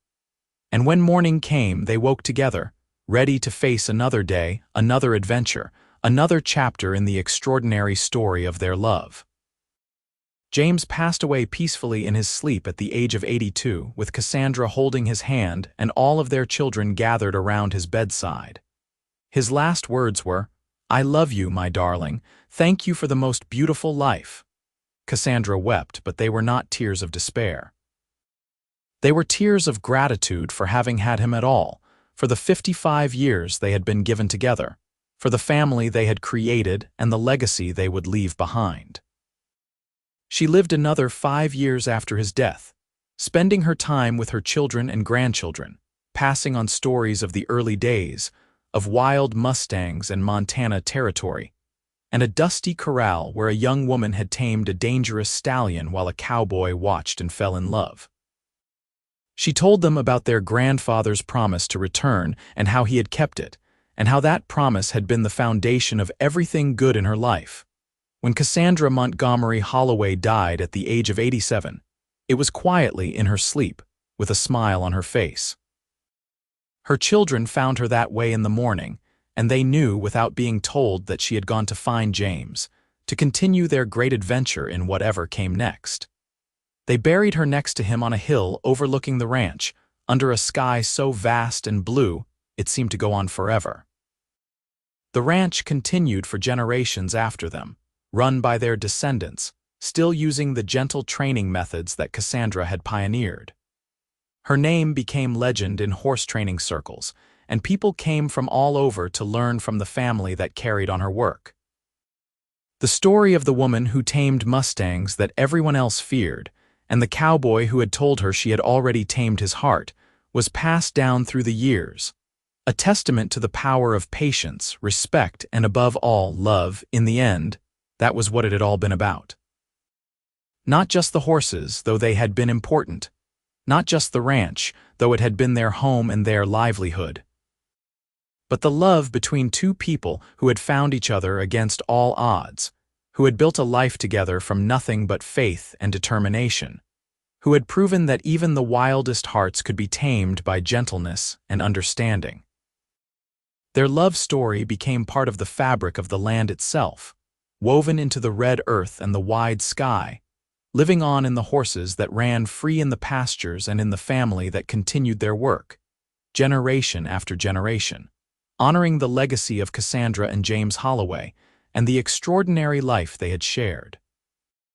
And when morning came, they woke together, ready to face another day, another adventure, another chapter in the extraordinary story of their love. James passed away peacefully in his sleep at the age of 82, with Cassandra holding his hand and all of their children gathered around his bedside. His last words were, "I love you, my darling. Thank you for the most beautiful life." Cassandra wept, but they were not tears of despair. They were tears of gratitude for having had him at all, for the 55 years they had been given together, for the family they had created and the legacy they would leave behind. She lived another 5 years after his death, spending her time with her children and grandchildren, passing on stories of the early days, of wild Mustangs and Montana territory, and a dusty corral where a young woman had tamed a dangerous stallion while a cowboy watched and fell in love. She told them about their grandfather's promise to return and how he had kept it, and how that promise had been the foundation of everything good in her life. When Cassandra Montgomery Holloway died at the age of 87, it was quietly in her sleep, with a smile on her face. Her children found her that way in the morning, and they knew without being told that she had gone to find James, to continue their great adventure in whatever came next. They buried her next to him on a hill overlooking the ranch, under a sky so vast and blue it seemed to go on forever. The ranch continued for generations after them, run by their descendants, still using the gentle training methods that Cassandra had pioneered. Her name became legend in horse training circles, and people came from all over to learn from the family that carried on her work. The story of the woman who tamed Mustangs that everyone else feared, and the cowboy who had told her she had already tamed his heart, was passed down through the years, a testament to the power of patience, respect, and above all, love. In the end, that was what it had all been about. Not just the horses, though they had been important. Not just the ranch, though it had been their home and their livelihood. But the love between two people who had found each other against all odds, who had built a life together from nothing but faith and determination, who had proven that even the wildest hearts could be tamed by gentleness and understanding. Their love story became part of the fabric of the land itself, woven into the red earth and the wide sky, living on in the horses that ran free in the pastures and in the family that continued their work, generation after generation, honoring the legacy of Cassandra and James Holloway and the extraordinary life they had shared.